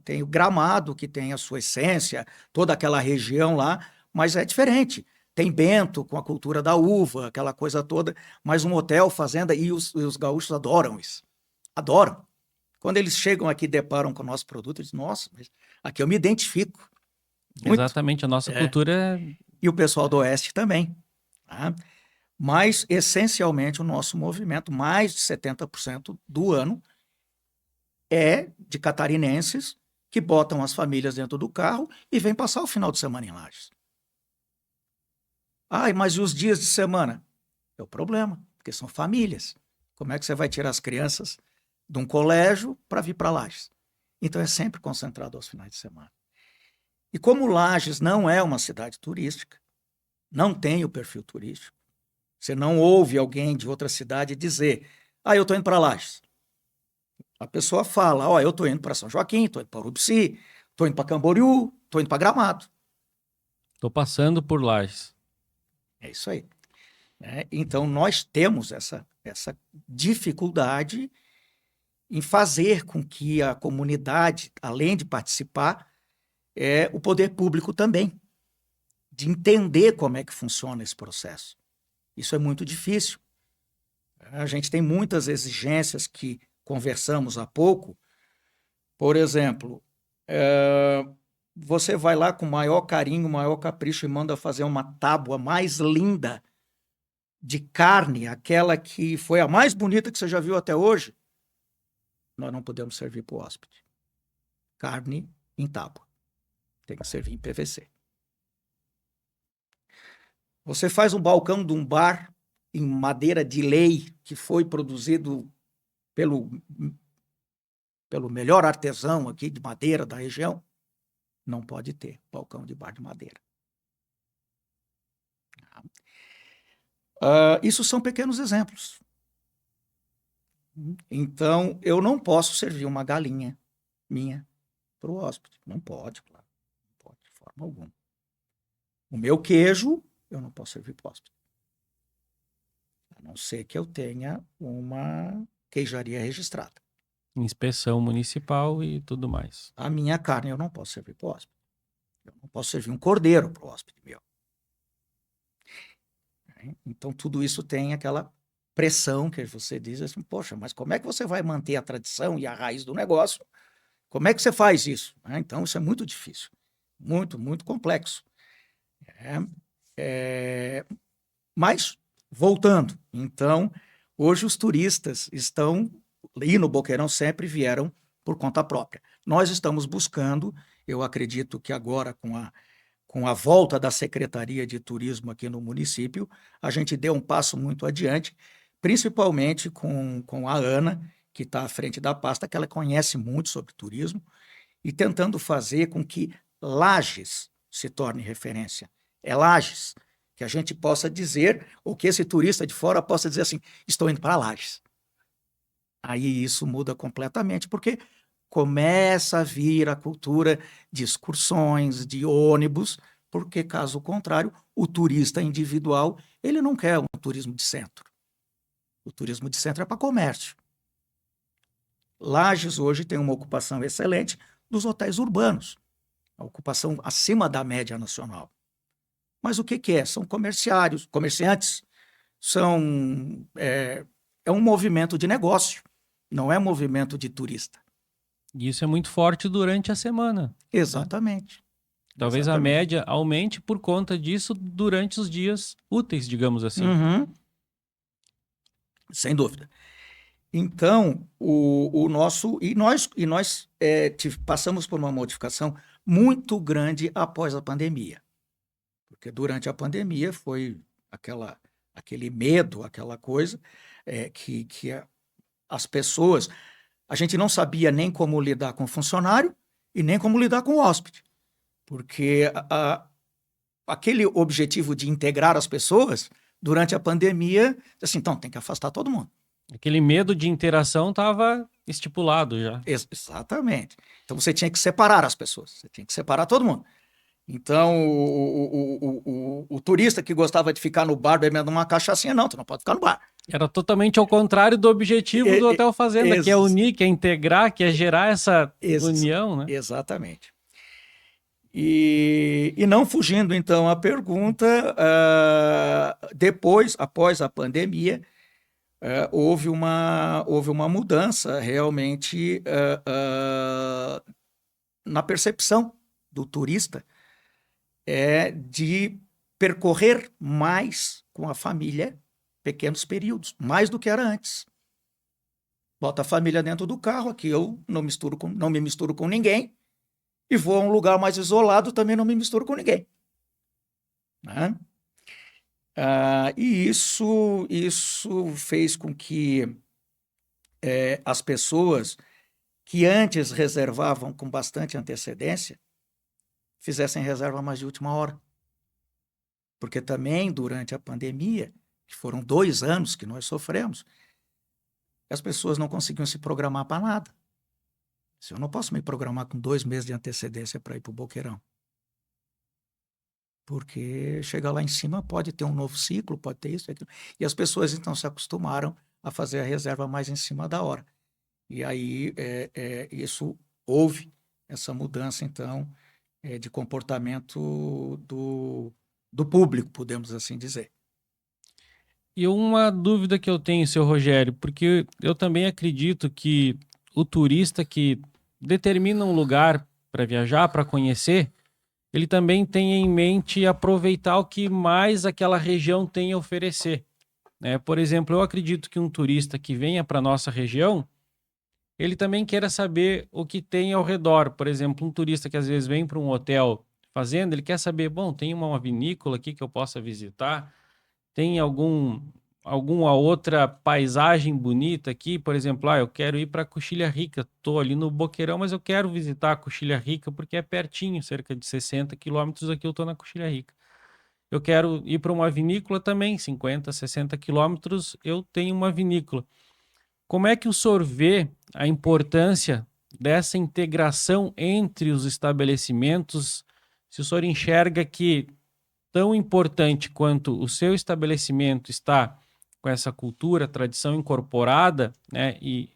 Tem o Gramado, que tem a sua essência, toda aquela região lá, mas é diferente. Tem Bento, com a cultura da uva, aquela coisa toda, mas um hotel, fazenda, e os gaúchos adoram isso. Adoram. Quando eles chegam aqui e deparam com o nosso produto, eles dizem, nossa, mas aqui eu me identifico. Muito. Exatamente, a nossa cultura é... E o pessoal do Oeste também. Tá? Mas, essencialmente, o nosso movimento, mais de 70% do ano, é de catarinenses que botam as famílias dentro do carro e vêm passar o final de semana em Lages. Ai, mas e os dias de semana? É o problema, porque são famílias. Como é que você vai tirar as crianças de um colégio para vir para Lages? Então é sempre concentrado aos finais de semana. E como Lages não é uma cidade turística, não tem o perfil turístico, você não ouve alguém de outra cidade dizer: ah, eu estou indo para Lages. A pessoa fala: ó, eu estou indo para São Joaquim, estou indo para Urubici, estou indo para Camboriú, estou indo para Gramado. Estou passando por Lages. É isso aí. Então, nós temos essa dificuldade em fazer com que a comunidade, além de participar, o poder público também, de entender como é que funciona esse processo. Isso é muito difícil. A gente tem muitas exigências que conversamos há pouco. Por exemplo, você vai lá com maior carinho, maior capricho e manda fazer uma tábua mais linda de carne, aquela que foi a mais bonita que você já viu até hoje, nós não podemos servir para o hóspede. Carne em tábua. Tem que servir em PVC. Você faz um balcão de um bar em madeira de lei que foi produzido pelo melhor artesão aqui de madeira da região, não pode ter balcão de bar de madeira. Isso são pequenos exemplos. Então, eu não posso servir uma galinha minha para o hóspede. Não pode, claro. Não pode, de forma alguma. O meu queijo, eu não posso servir para o hóspede. A não ser que eu tenha uma queijaria registrada. Inspeção municipal e tudo mais. A minha carne eu não posso servir para o hóspede. Eu não posso servir um cordeiro para o hóspede meu. Então, tudo isso tem aquela pressão que você diz assim: poxa, mas como é que você vai manter a tradição e a raiz do negócio? Como é que você faz isso? Então, isso é muito difícil. Muito, muito complexo. Mas, voltando, então, hoje os turistas estão, e no Boqueirão sempre vieram por conta própria. Nós estamos buscando, eu acredito que agora com a volta da Secretaria de Turismo aqui no município, a gente deu um passo muito adiante, principalmente com a Ana, que está à frente da pasta, que ela conhece muito sobre turismo, e tentando fazer com que Lages se torne referência. É Lages, que a gente possa dizer, ou que esse turista de fora possa dizer assim: estou indo para Lages. Aí isso muda completamente, porque começa a vir a cultura de excursões, de ônibus, porque, caso contrário, o turista individual, ele não quer um turismo de centro. O turismo de centro é para comércio. Lages hoje tem uma ocupação excelente dos hotéis urbanos, a ocupação acima da média nacional. Mas o que é? São comerciantes, é um movimento de negócio, não é um movimento de turista. E isso é muito forte durante a semana. Exatamente. Talvez a média aumente por conta disso durante os dias úteis, digamos assim. Uhum. Sem dúvida. Então, nós passamos por uma modificação muito grande após a pandemia. Porque durante a pandemia foi aquele medo, aquela coisa que as pessoas... A gente não sabia nem como lidar com o funcionário e nem como lidar com o hóspede. Porque aquele objetivo de integrar as pessoas, durante a pandemia, assim, então tem que afastar todo mundo. Aquele medo de interação estava estipulado já. Exatamente. Então você tinha que separar as pessoas, você tinha que separar todo mundo. Então o turista que gostava de ficar no bar bebendo uma cachaçinha, não, tu não pode ficar no bar. Era totalmente ao contrário do objetivo do Hotel Fazenda, que é unir, que é integrar, que é gerar essa união, né? Exatamente. E não fugindo, então, à pergunta, após a pandemia, houve uma mudança realmente na percepção do turista de percorrer mais com a família pequenos períodos, mais do que era antes. Bota a família dentro do carro, aqui eu não me misturo com ninguém, e vou a um lugar mais isolado, também não me misturo com ninguém. Né? E isso fez com que as pessoas que antes reservavam com bastante antecedência fizessem reserva mais de última hora. Porque também durante a pandemia, que foram 2 anos que nós sofremos, as pessoas não conseguiam se programar para nada. Se eu não posso me programar com 2 meses de antecedência para ir para o Boqueirão. Porque chegar lá em cima pode ter um novo ciclo, pode ter isso, aquilo. E as pessoas então se acostumaram a fazer a reserva mais em cima da hora. E aí isso houve essa mudança então de comportamento do público, podemos assim dizer. E uma dúvida que eu tenho, seu Rogério, porque eu também acredito que o turista que determina um lugar para viajar, para conhecer, ele também tem em mente aproveitar o que mais aquela região tem a oferecer, né? Por exemplo, eu acredito que um turista que venha para nossa região, ele também queira saber o que tem ao redor. Por exemplo, um turista que às vezes vem para um hotel fazenda, ele quer saber, bom, tem uma vinícola aqui que eu possa visitar, tem alguma outra paisagem bonita aqui, por exemplo, eu quero ir para Coxilha Rica, estou ali no Boqueirão, mas eu quero visitar a Coxilha Rica porque é pertinho, cerca de 60 quilômetros aqui eu estou na Coxilha Rica. Eu quero ir para uma vinícola também, 50, 60 quilômetros eu tenho uma vinícola. Como é que o senhor vê a importância dessa integração entre os estabelecimentos? Se o senhor enxerga que tão importante quanto o seu estabelecimento está com essa cultura, tradição incorporada, né, e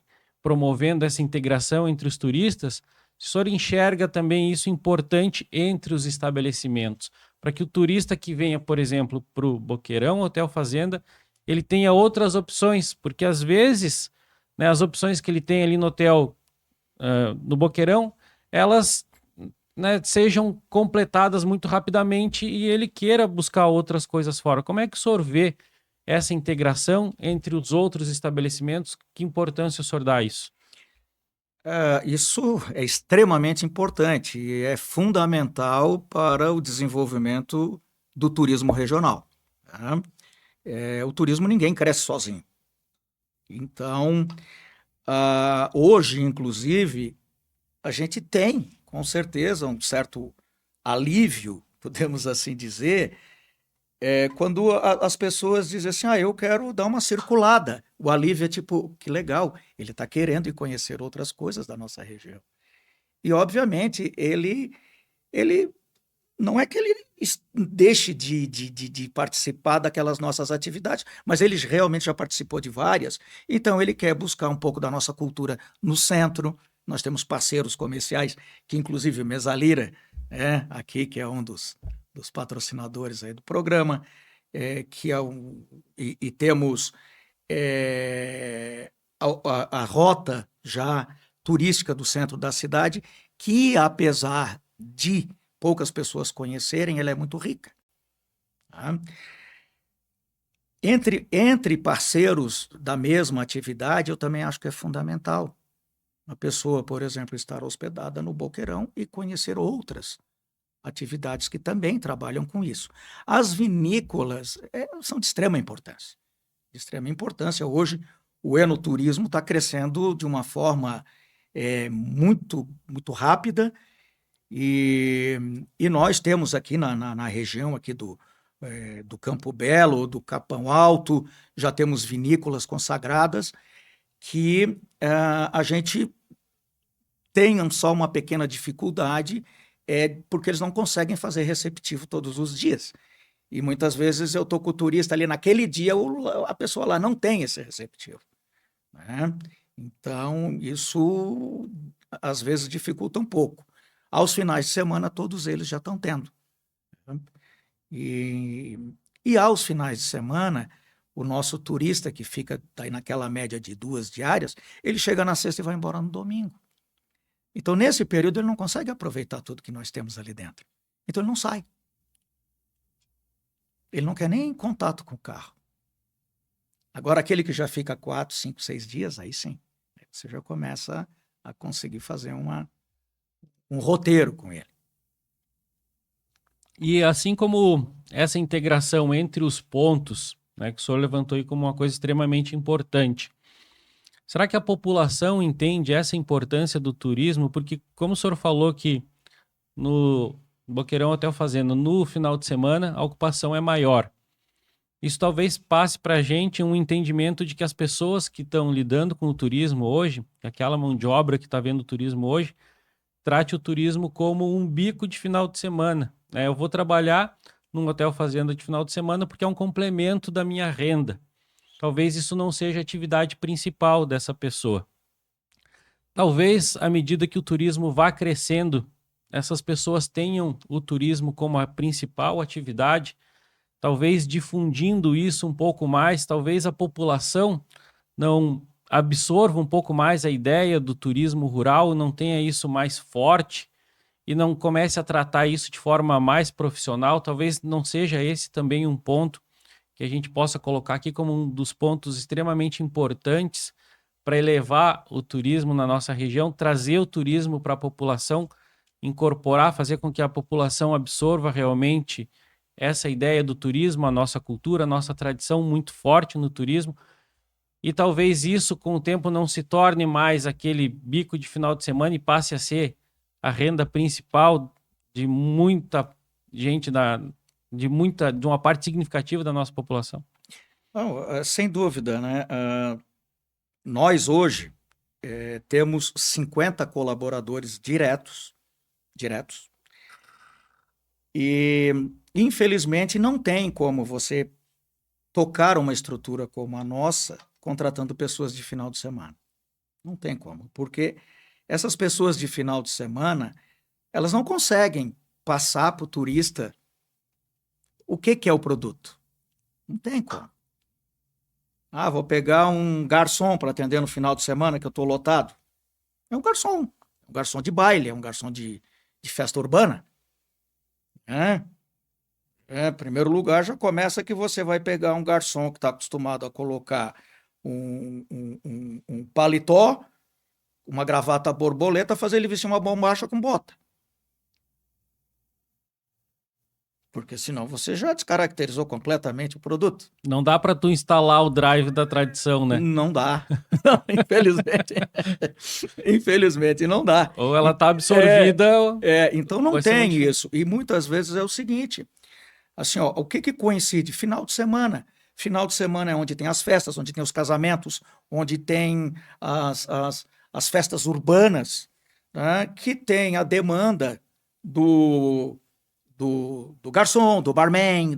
promovendo essa integração entre os turistas, o senhor enxerga também isso importante entre os estabelecimentos, para que o turista que venha, por exemplo, para o Boqueirão, Hotel Fazenda, ele tenha outras opções, porque às vezes, né, as opções que ele tem ali no hotel, no Boqueirão, elas, né, sejam completadas muito rapidamente e ele queira buscar outras coisas fora. Como é que o senhor vê essa integração entre os outros estabelecimentos? Que importância o senhor dá a isso? Isso é extremamente importante e é fundamental para o desenvolvimento do turismo regional. Tá? O turismo ninguém cresce sozinho. Então, hoje, inclusive, a gente tem, com certeza, um certo alívio, podemos assim dizer, quando as pessoas dizem assim, eu quero dar uma circulada. O alívio é tipo, que legal, ele está querendo ir conhecer outras coisas da nossa região. E, obviamente, ele não é que ele deixe de participar daquelas nossas atividades, mas ele realmente já participou de várias, então ele quer buscar um pouco da nossa cultura no centro. Nós temos parceiros comerciais, que inclusive o Mesalira, aqui, que é um dos patrocinadores aí do programa, que é e temos a rota já turística do centro da cidade, que apesar de poucas pessoas conhecerem, ela é muito rica. Tá? Entre parceiros da mesma atividade, eu também acho que é fundamental uma pessoa, por exemplo, estar hospedada no Boqueirão e conhecer outras atividades que também trabalham com isso. As vinícolas são de extrema importância. De extrema importância. Hoje, o enoturismo está crescendo de uma forma muito, muito rápida. E nós temos aqui na região aqui do Campo Belo, do Capão Alto, já temos vinícolas consagradas que a gente tem só uma pequena dificuldade, porque eles não conseguem fazer receptivo todos os dias. E muitas vezes eu estou com o turista ali naquele dia, a pessoa lá não tem esse receptivo. Né? Então, isso às vezes dificulta um pouco. Aos finais de semana, todos eles já estão tendo. E aos finais de semana, o nosso turista, que fica aí naquela média de 2 diárias, ele chega na sexta e vai embora no domingo. Então, nesse período, ele não consegue aproveitar tudo que nós temos ali dentro. Então, ele não sai. Ele não quer nem contato com o carro. Agora, aquele que já fica 4, 5, 6 dias, aí sim. Você já começa a conseguir fazer um roteiro com ele. E assim como essa integração entre os pontos, né, que o senhor levantou aí como uma coisa extremamente importante, será que a população entende essa importância do turismo? Porque, como o senhor falou que no Boqueirão Hotel Fazenda, no final de semana, a ocupação é maior. Isso talvez passe para a gente um entendimento de que as pessoas que estão lidando com o turismo hoje, aquela mão de obra que está vendo o turismo hoje, trate o turismo como um bico de final de semana. Eu vou trabalhar num hotel fazenda de final de semana porque é um complemento da minha renda. Talvez isso não seja a atividade principal dessa pessoa. Talvez, à medida que o turismo vá crescendo, essas pessoas tenham o turismo como a principal atividade, talvez difundindo isso um pouco mais, talvez a população não absorva um pouco mais a ideia do turismo rural, não tenha isso mais forte e não comece a tratar isso de forma mais profissional. Talvez não seja esse também um ponto que a gente possa colocar aqui como um dos pontos extremamente importantes para elevar o turismo na nossa região, trazer o turismo para a população, incorporar, fazer com que a população absorva realmente essa ideia do turismo, a nossa cultura, a nossa tradição muito forte no turismo. E talvez isso, com o tempo, não se torne mais aquele bico de final de semana e passe a ser a renda principal de muita gente, de uma parte significativa da nossa população. Não, sem dúvida, né? Nós hoje temos 50 colaboradores diretos, e infelizmente não tem como você tocar uma estrutura como a nossa contratando pessoas de final de semana. Não tem como, porque essas pessoas de final de semana, elas não conseguem passar para o turista o que é o produto. Não tem como. Vou pegar um garçom para atender no final de semana que eu estou lotado. É um garçom de baile, é um garçom de festa urbana. Em primeiro lugar, já começa que você vai pegar um garçom que está acostumado a colocar um paletó, uma gravata borboleta, fazer ele vestir uma bombacha com bota. Porque senão você já descaracterizou completamente o produto. Não dá para tu instalar o drive da tradição, né? Não dá. Não, infelizmente. Infelizmente não dá. Ou ela está absorvida. Então não tem isso. E muitas vezes é o seguinte, assim, o que coincide? Final de semana. Final de semana é onde tem as festas, onde tem os casamentos, onde tem as festas urbanas, né, que tem a demanda do garçom, do barman,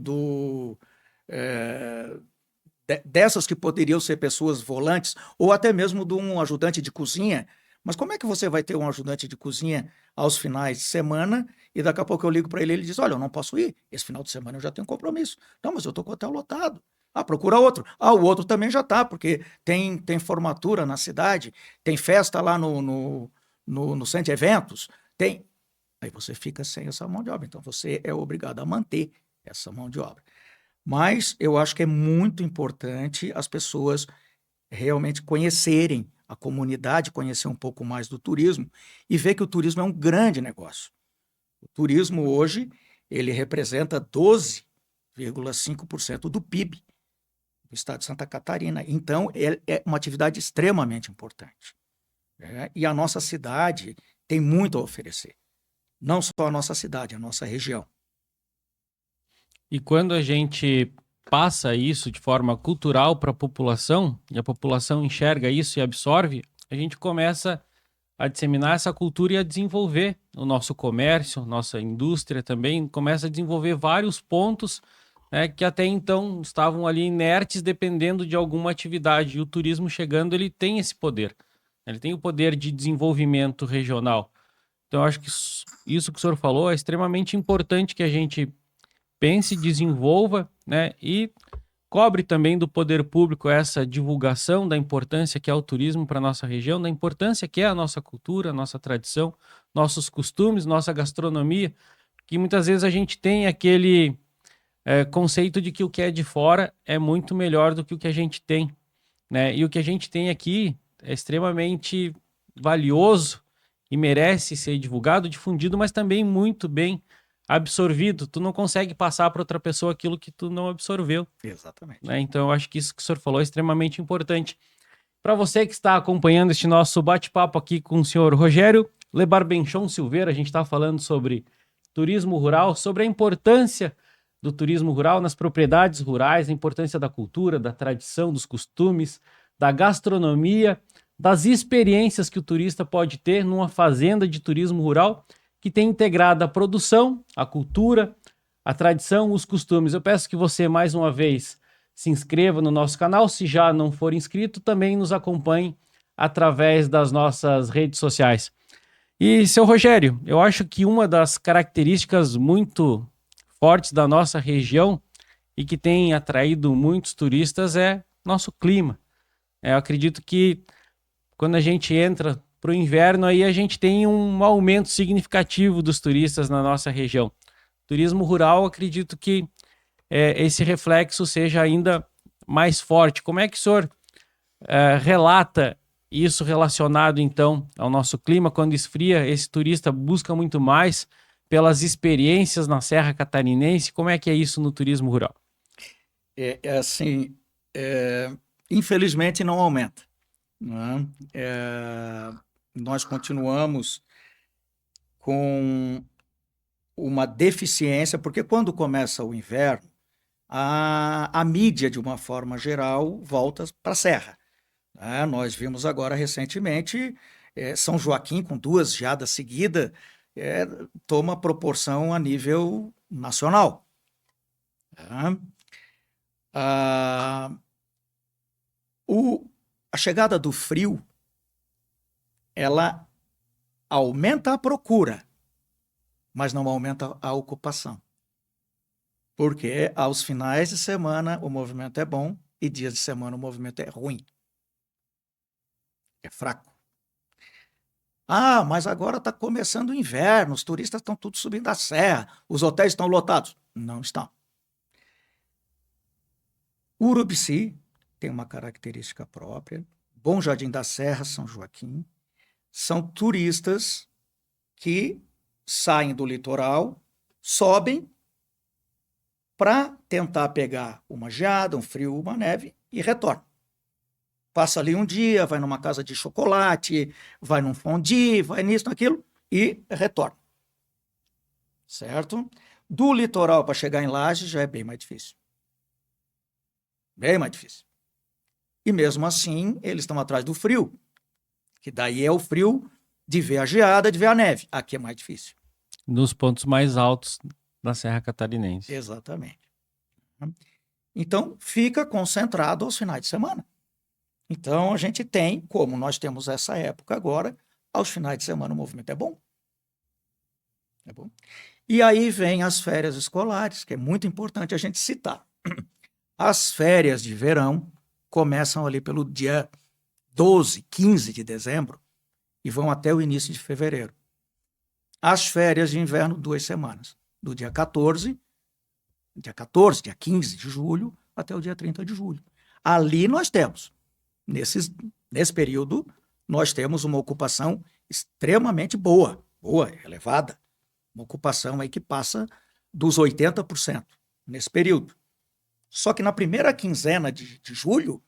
dessas que poderiam ser pessoas volantes, ou até mesmo de um ajudante de cozinha. Mas como é que você vai ter um ajudante de cozinha aos finais de semana e daqui a pouco eu ligo para ele e ele diz, olha, eu não posso ir, esse final de semana eu já tenho compromisso. Não, mas eu estou com o hotel lotado. Procura outro. O outro também já está, porque tem formatura na cidade, tem festa lá no centro de eventos, tem... Aí você fica sem essa mão de obra. Então, você é obrigado a manter essa mão de obra. Mas eu acho que é muito importante as pessoas realmente conhecerem a comunidade, conhecer um pouco mais do turismo e ver que o turismo é um grande negócio. O turismo hoje, ele representa 12,5% do PIB do estado de Santa Catarina. Então, é uma atividade extremamente importante. E a nossa cidade tem muito a oferecer. Não só a nossa cidade, a nossa região. E quando a gente passa isso de forma cultural para a população, e a população enxerga isso e absorve, a gente começa a disseminar essa cultura e a desenvolver o nosso comércio, nossa indústria também, começa a desenvolver vários pontos, né, que até então estavam ali inertes dependendo de alguma atividade. E o turismo chegando, ele tem esse poder. Ele tem o poder de desenvolvimento regional. Então, eu acho que isso que o senhor falou é extremamente importante que a gente pense, desenvolva, né, e cobre também do poder público essa divulgação da importância que é o turismo para a nossa região, da importância que é a nossa cultura, a nossa tradição, nossos costumes, nossa gastronomia, que muitas vezes a gente tem aquele conceito de que o que é de fora é muito melhor do que o que a gente tem, né? E o que a gente tem aqui é extremamente valioso e merece ser divulgado, difundido, mas também muito bem absorvido. Tu não consegue passar para outra pessoa aquilo que tu não absorveu. Exatamente. Né? Então, eu acho que isso que o senhor falou é extremamente importante. Para você que está acompanhando este nosso bate-papo aqui com o senhor Rogério Lebarbenchon Silveira, a gente está falando sobre turismo rural, sobre a importância do turismo rural nas propriedades rurais, a importância da cultura, da tradição, dos costumes, da gastronomia, das experiências que o turista pode ter numa fazenda de turismo rural que tem integrado a produção, a cultura, a tradição, os costumes. Eu peço que você, mais uma vez, se inscreva no nosso canal. Se já não for inscrito, também nos acompanhe através das nossas redes sociais. E, seu Rogério, eu acho que uma das características muito fortes da nossa região e que tem atraído muitos turistas é nosso clima. Eu acredito que quando a gente entra para o inverno, aí a gente tem um aumento significativo dos turistas na nossa região. Turismo rural, acredito que esse reflexo seja ainda mais forte. Como é que o senhor relata isso relacionado, então, ao nosso clima? Quando esfria, esse turista busca muito mais pelas experiências na Serra Catarinense. Como é que é isso no turismo rural? Assim, infelizmente não aumenta. Né? Nós continuamos com uma deficiência, porque quando começa o inverno, a mídia, de uma forma geral, volta para a Serra. Né? Nós vimos agora recentemente São Joaquim, com 2 geadas seguidas, toma proporção a nível nacional. Tá? A chegada do frio, ela aumenta a procura, mas não aumenta a ocupação. Porque aos finais de semana o movimento é bom e dias de semana o movimento é ruim. É fraco. Mas agora está começando o inverno, os turistas estão todos subindo a serra, os hotéis estão lotados. Não estão. Urubici tem uma característica própria. Bom Jardim da Serra, São Joaquim, são turistas que saem do litoral, sobem para tentar pegar uma geada, um frio, uma neve e retornam. Passa ali um dia, vai numa casa de chocolate, vai num fondue, vai nisso, naquilo e retorna. Certo? Do litoral para chegar em Lages já é bem mais difícil. Bem mais difícil. E mesmo assim, eles estão atrás do frio, que daí é o frio de ver a geada, de ver a neve. Aqui é mais difícil. Nos pontos mais altos da Serra Catarinense. Exatamente. Então, fica concentrado aos finais de semana. Então, a gente tem, como nós temos essa época agora, aos finais de semana o movimento é bom. É bom. E aí vem as férias escolares, que é muito importante a gente citar. As férias de verão começam ali pelo dia 12, 15 de dezembro e vão até o início de fevereiro. As férias de inverno, 2 semanas. Do dia 14, dia 15 de julho, até o dia 30 de julho. Ali nós temos, nesse período, nós temos uma ocupação extremamente boa, elevada. Uma ocupação aí que passa dos 80% nesse período. Só que na primeira quinzena de julho,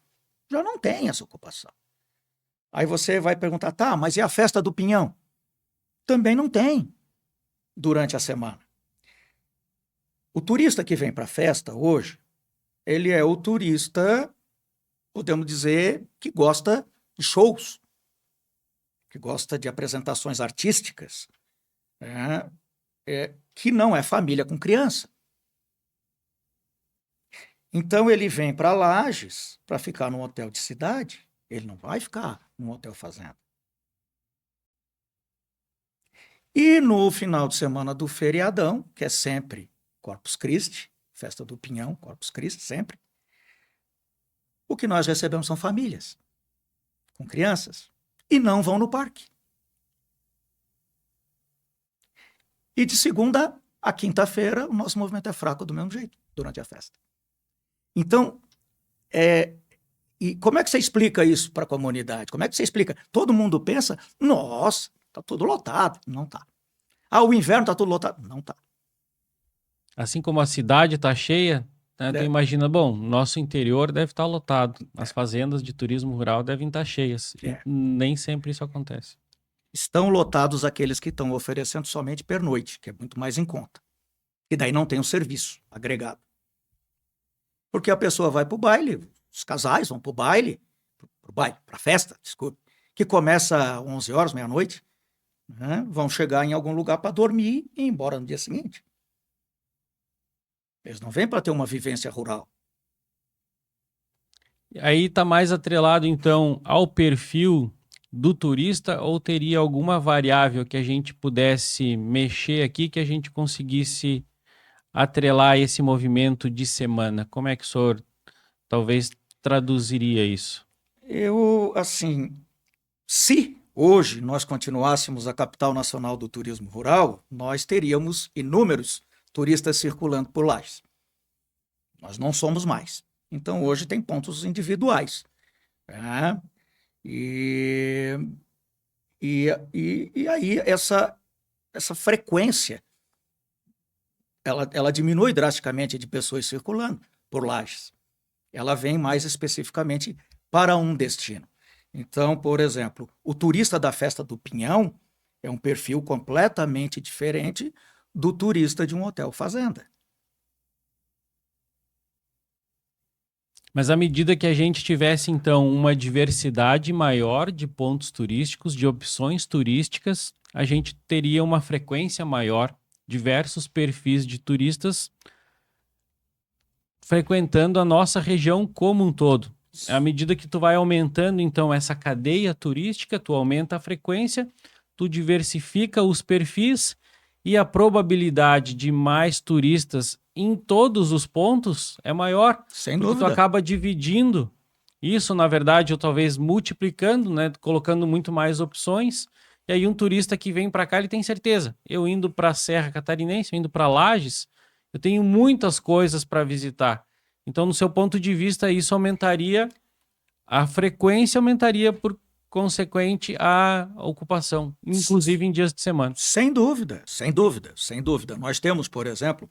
já não tem essa ocupação. Aí você vai perguntar, tá, mas e a festa do Pinhão? Também não tem durante a semana. O turista que vem para a festa hoje, ele é o turista, podemos dizer, que gosta de shows, que gosta de apresentações artísticas, que não é família com criança. Então ele vem para Lages para ficar num hotel de cidade, ele não vai ficar num hotel fazenda. E no final de semana do feriadão, que é sempre Corpus Christi, festa do Pinhão, Corpus Christi, sempre, o que nós recebemos são famílias com crianças e não vão no parque. E de segunda a quinta-feira, o nosso movimento é fraco do mesmo jeito, durante a festa. Então, E como é que você explica isso para a comunidade? Como é que você explica? Todo mundo pensa, nossa, está tudo lotado. Não está. Ah, o inverno está tudo lotado. Não está. Assim como a cidade está cheia, né, tu imagina, bom, nosso interior deve estar lotado, as fazendas de turismo rural devem estar cheias. E nem sempre isso acontece. Estão lotados aqueles que estão oferecendo somente pernoite, que é muito mais em conta. E daí não tem o serviço agregado. Porque a pessoa vai para o baile, os casais vão para o baile, para a festa, desculpe, que começa às 11 horas, meia-noite, né? Vão chegar em algum lugar para dormir e ir embora no dia seguinte. Eles não vêm para ter uma vivência rural. Aí está mais atrelado, então, ao perfil do turista, ou teria alguma variável que a gente pudesse mexer aqui, que a gente conseguisse atrelar esse movimento de semana? Como é que o senhor talvez traduziria isso? Eu, assim, se hoje nós continuássemos a capital nacional do turismo rural, nós teríamos inúmeros turistas circulando por Lages. Nós não somos mais. Então, hoje tem pontos individuais. Né? E aí, essa frequência, ela diminui drasticamente de pessoas circulando por Lages. Ela vem mais especificamente para um destino. Então, por exemplo, o turista da Festa do Pinhão é um perfil completamente diferente do turista de um hotel fazenda. Mas à medida que a gente tivesse, então, uma diversidade maior de pontos turísticos, de opções turísticas, a gente teria uma frequência maior, diversos perfis de turistas frequentando a nossa região como um todo. À medida que tu vai aumentando, então, essa cadeia turística, tu aumenta a frequência, tu diversifica os perfis e a probabilidade de mais turistas em todos os pontos é maior. Sem porque dúvida. tu acaba dividindo isso, na verdade, ou talvez multiplicando, né, colocando muito mais opções. E aí um turista que vem para cá, ele tem certeza. Eu indo para a Serra Catarinense, eu indo para Lages, eu tenho muitas coisas para visitar. Então, no seu ponto de vista, isso aumentaria a frequência, aumentaria por consequente a ocupação, inclusive em dias de semana. Sem dúvida, sem dúvida, sem dúvida. Nós temos, por exemplo,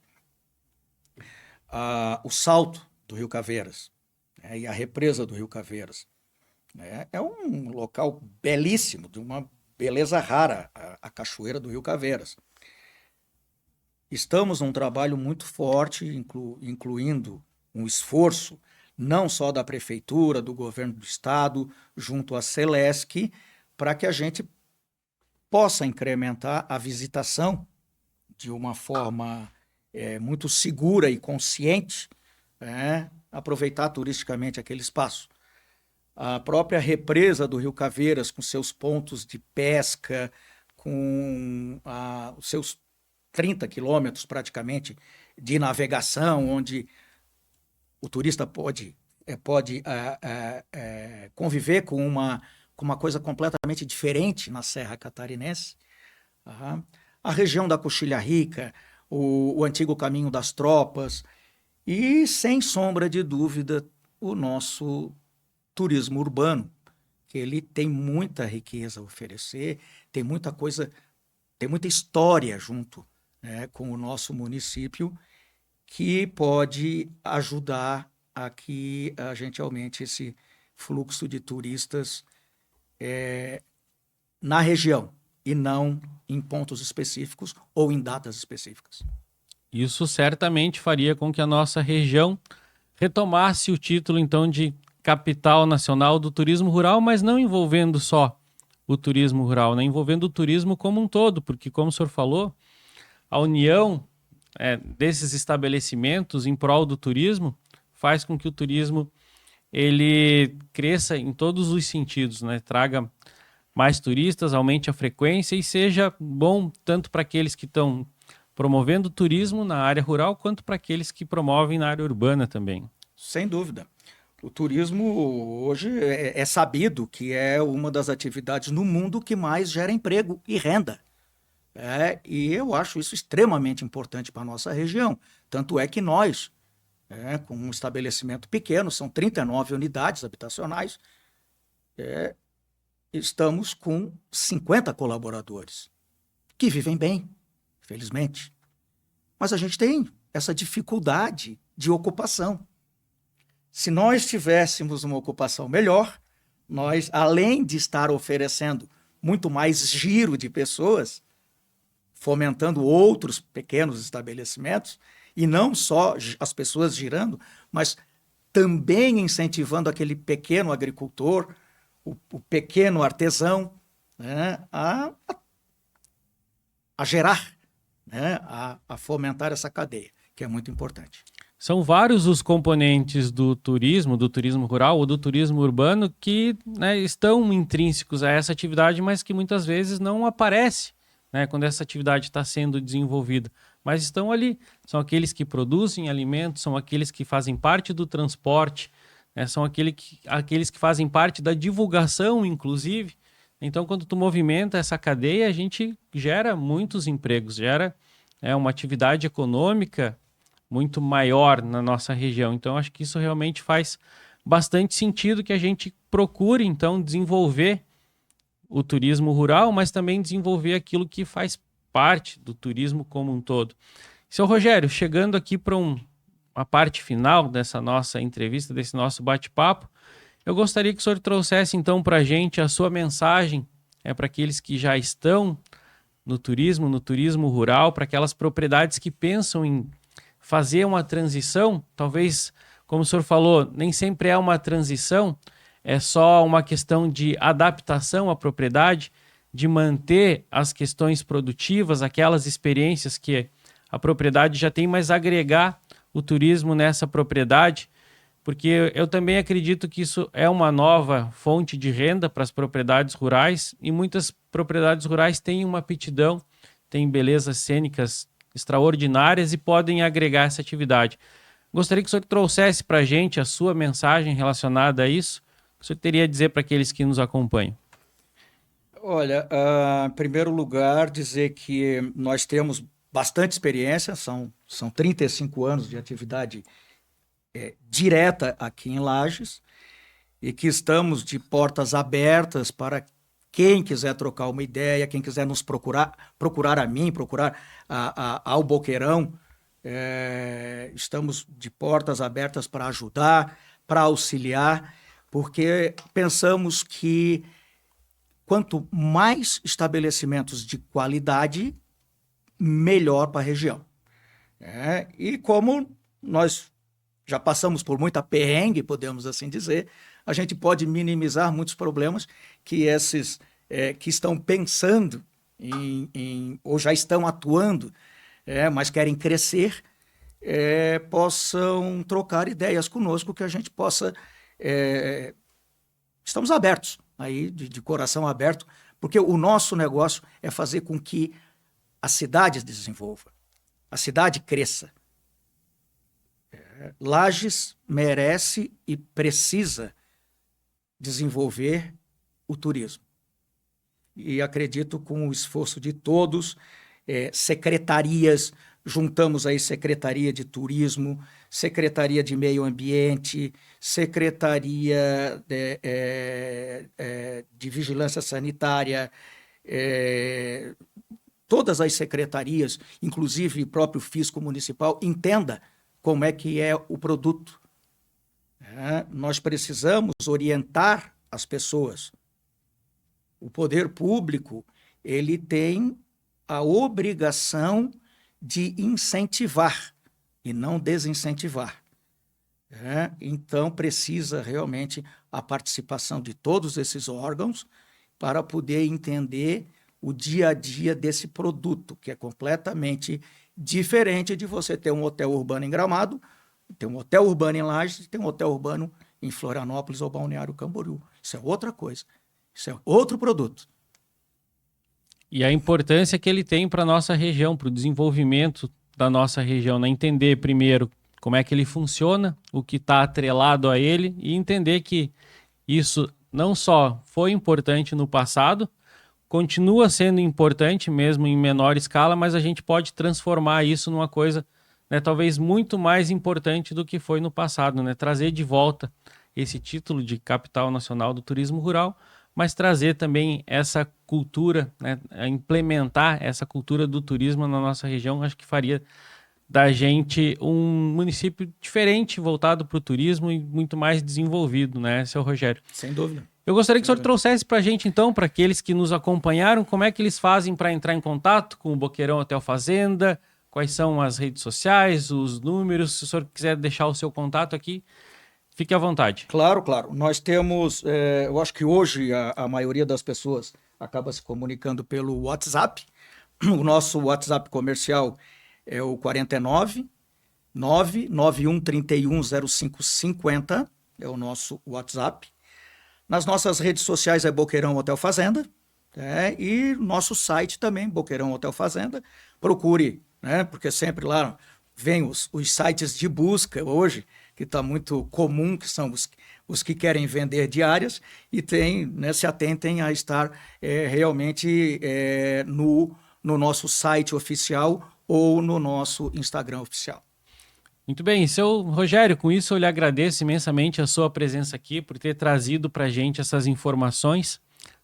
o Salto do Rio Caveiras, né, e a represa do Rio Caveiras. Né? É um local belíssimo, de uma beleza rara, a Cachoeira do Rio Caveiras. Estamos num trabalho muito forte, incluindo um esforço não só da Prefeitura, do Governo do Estado, junto à Celesc, para que a gente possa incrementar a visitação de uma forma muito segura e consciente, aproveitar turisticamente aquele espaço. A própria represa do Rio Caveiras, com seus pontos de pesca, com os seus 30 quilômetros praticamente de navegação, onde o turista pode conviver com uma coisa completamente diferente na Serra Catarinense. A região da Coxilha Rica, o antigo Caminho das Tropas e, sem sombra de dúvida, o nosso turismo urbano, que ele tem muita riqueza a oferecer, tem muita coisa, tem muita história junto, né, com o nosso município, que pode ajudar a que a gente aumente esse fluxo de turistas na região e não em pontos específicos ou em datas específicas. Isso certamente faria com que a nossa região retomasse o título, então, de capital nacional do turismo rural, mas não envolvendo só o turismo rural, né? Envolvendo o turismo como um todo, porque, como o senhor falou, a união desses estabelecimentos em prol do turismo faz com que o turismo ele cresça em todos os sentidos, né? Traga mais turistas, aumente a frequência e seja bom tanto para aqueles que estão promovendo o turismo na área rural, quanto para aqueles que promovem na área urbana também. Sem dúvida. O turismo hoje é sabido que é uma das atividades no mundo que mais gera emprego e renda. E eu acho isso extremamente importante para a nossa região. Tanto é que nós com um estabelecimento pequeno, são 39 unidades habitacionais, estamos com 50 colaboradores, que vivem bem, felizmente. Mas a gente tem essa dificuldade de ocupação. Se nós tivéssemos uma ocupação melhor, nós, além de estar oferecendo muito mais giro de pessoas, fomentando outros pequenos estabelecimentos, e não só as pessoas girando, mas também incentivando aquele pequeno agricultor, o pequeno artesão, né, a gerar, né, a fomentar essa cadeia, que é muito importante. São vários os componentes do turismo rural ou do turismo urbano que, né, estão intrínsecos a essa atividade, mas que muitas vezes não aparece, né, quando essa atividade está sendo desenvolvida. Mas estão ali. São aqueles que produzem alimentos, são aqueles que fazem parte do transporte, né, são aqueles que fazem parte da divulgação, inclusive. Então, quando tu movimenta essa cadeia, a gente gera muitos empregos, gera uma atividade econômica muito maior na nossa região. Então, acho que isso realmente faz bastante sentido que a gente procure, então, desenvolver o turismo rural, mas também desenvolver aquilo que faz parte do turismo como um todo. Seu Rogério, chegando aqui para uma parte final dessa nossa entrevista, desse nosso bate-papo, eu gostaria que o senhor trouxesse, então, para a gente a sua mensagem para aqueles que já estão no turismo rural, para aquelas propriedades que pensam em fazer uma transição. Talvez, como o senhor falou, nem sempre é uma transição, é só uma questão de adaptação à propriedade, de manter as questões produtivas, aquelas experiências que a propriedade já tem, mas agregar o turismo nessa propriedade, porque eu também acredito que isso é uma nova fonte de renda para as propriedades rurais, e muitas propriedades rurais têm uma aptidão, têm belezas cênicas extraordinárias e podem agregar essa atividade. Gostaria que o senhor trouxesse para a gente a sua mensagem relacionada a isso. O que o senhor teria a dizer para aqueles que nos acompanham? Olha, em primeiro lugar, dizer que nós temos bastante experiência, são 35 anos de atividade direta aqui em Lages, e que estamos de portas abertas para quem quiser trocar uma ideia, quem quiser nos procurar a mim, procurar ao Boqueirão, estamos de portas abertas para ajudar, para auxiliar, porque pensamos que quanto mais estabelecimentos de qualidade, melhor para a região. E como nós já passamos por muita perrengue, podemos assim dizer, a gente pode minimizar muitos problemas que esses que estão pensando ou já estão atuando, mas querem crescer, possam trocar ideias conosco, que a gente possa... estamos abertos, aí de coração aberto, porque o nosso negócio é fazer com que a cidade se desenvolva, a cidade cresça. Lages merece e precisa desenvolver o turismo. E acredito, com o esforço de todos, secretarias, juntamos aí Secretaria de Turismo, Secretaria de Meio Ambiente, Secretaria de Vigilância Sanitária, todas as secretarias, inclusive o próprio Fisco Municipal, entenda como é que é o produto. Nós precisamos orientar as pessoas. O poder público, ele tem a obrigação de incentivar e não desincentivar. Então, precisa realmente a participação de todos esses órgãos para poder entender o dia a dia desse produto, que é completamente diferente de você ter um hotel urbano em Gramado, ter um hotel urbano em Lages, ter um hotel urbano em Florianópolis ou Balneário Camboriú. Isso é outra coisa. Isso é outro produto. E a importância que ele tem para a nossa região, para o desenvolvimento da nossa região, né? Entender primeiro como é que ele funciona, o que está atrelado a ele, e entender que isso não só foi importante no passado, continua sendo importante mesmo em menor escala, mas a gente pode transformar isso numa coisa, né, talvez muito mais importante do que foi no passado, né? Trazer de volta esse título de capital nacional do turismo rural, mas trazer também essa cultura, né, implementar essa cultura do turismo na nossa região, acho que faria da gente um município diferente, voltado para o turismo e muito mais desenvolvido, né, seu Rogério? Sem dúvida. Eu gostaria que o senhor trouxesse para a gente, então, para aqueles que nos acompanharam, como é que eles fazem para entrar em contato com o Boqueirão Hotel Fazenda, quais são as redes sociais, os números, se o senhor quiser deixar o seu contato aqui, fique à vontade. Claro, claro. Nós temos, eu acho que hoje a maioria das pessoas acaba se comunicando pelo WhatsApp. O nosso WhatsApp comercial é o 49 991 31 0550, é o nosso WhatsApp. Nas nossas redes sociais é Boqueirão Hotel Fazenda, e nosso site também, Boqueirão Hotel Fazenda. Procure, né, porque sempre lá vem os sites de busca hoje, que está muito comum, que são os que querem vender diárias, e tem, né, se atentem a estar realmente no nosso site oficial ou no nosso Instagram oficial. Muito bem, seu Rogério, com isso eu lhe agradeço imensamente a sua presença aqui, por ter trazido para a gente essas informações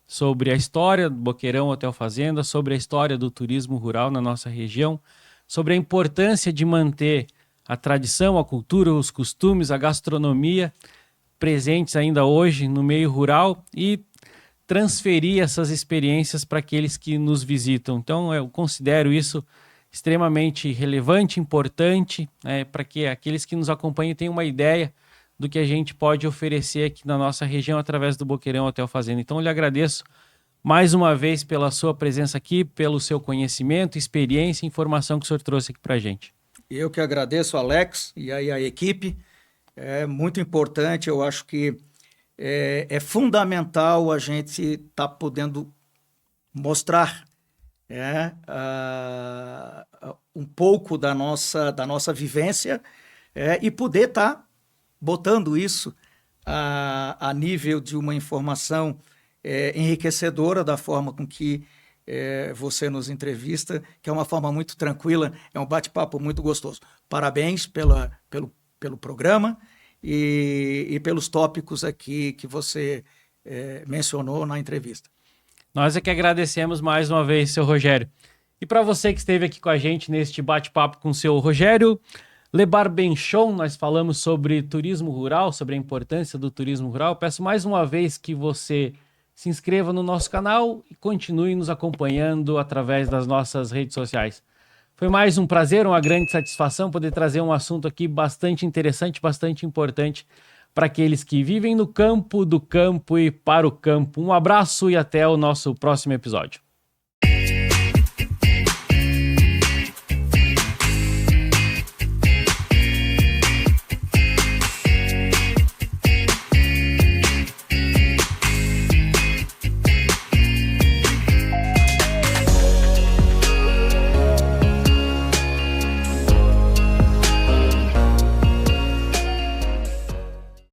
sobre a história do Boqueirão Hotel Fazenda, sobre a história do turismo rural na nossa região, sobre a importância de manter a tradição, a cultura, os costumes, a gastronomia presentes ainda hoje no meio rural e transferir essas experiências para aqueles que nos visitam. Então, eu considero isso extremamente relevante, importante, para que aqueles que nos acompanham tenham uma ideia do que a gente pode oferecer aqui na nossa região através do Boqueirão Hotel Fazenda. Então, eu lhe agradeço mais uma vez pela sua presença aqui, pelo seu conhecimento, experiência e informação que o senhor trouxe aqui para a gente. Eu que agradeço, Alex, e aí a equipe. É muito importante, eu acho que é fundamental a gente estar podendo mostrar um pouco da nossa vivência e poder estar botando isso a nível de uma informação enriquecedora da forma com que você nos entrevista, que é uma forma muito tranquila, é um bate-papo muito gostoso. Parabéns pelo programa e pelos tópicos aqui que você mencionou na entrevista. Nós é que agradecemos mais uma vez, seu Rogério. E para você que esteve aqui com a gente neste bate-papo com o seu Rogério Lebar Benchon, nós falamos sobre turismo rural, sobre a importância do turismo rural. Peço mais uma vez que você se inscreva no nosso canal e continue nos acompanhando através das nossas redes sociais. Foi mais um prazer, uma grande satisfação poder trazer um assunto aqui bastante interessante, bastante importante para aqueles que vivem no campo, do campo e para o campo. Um abraço e até o nosso próximo episódio.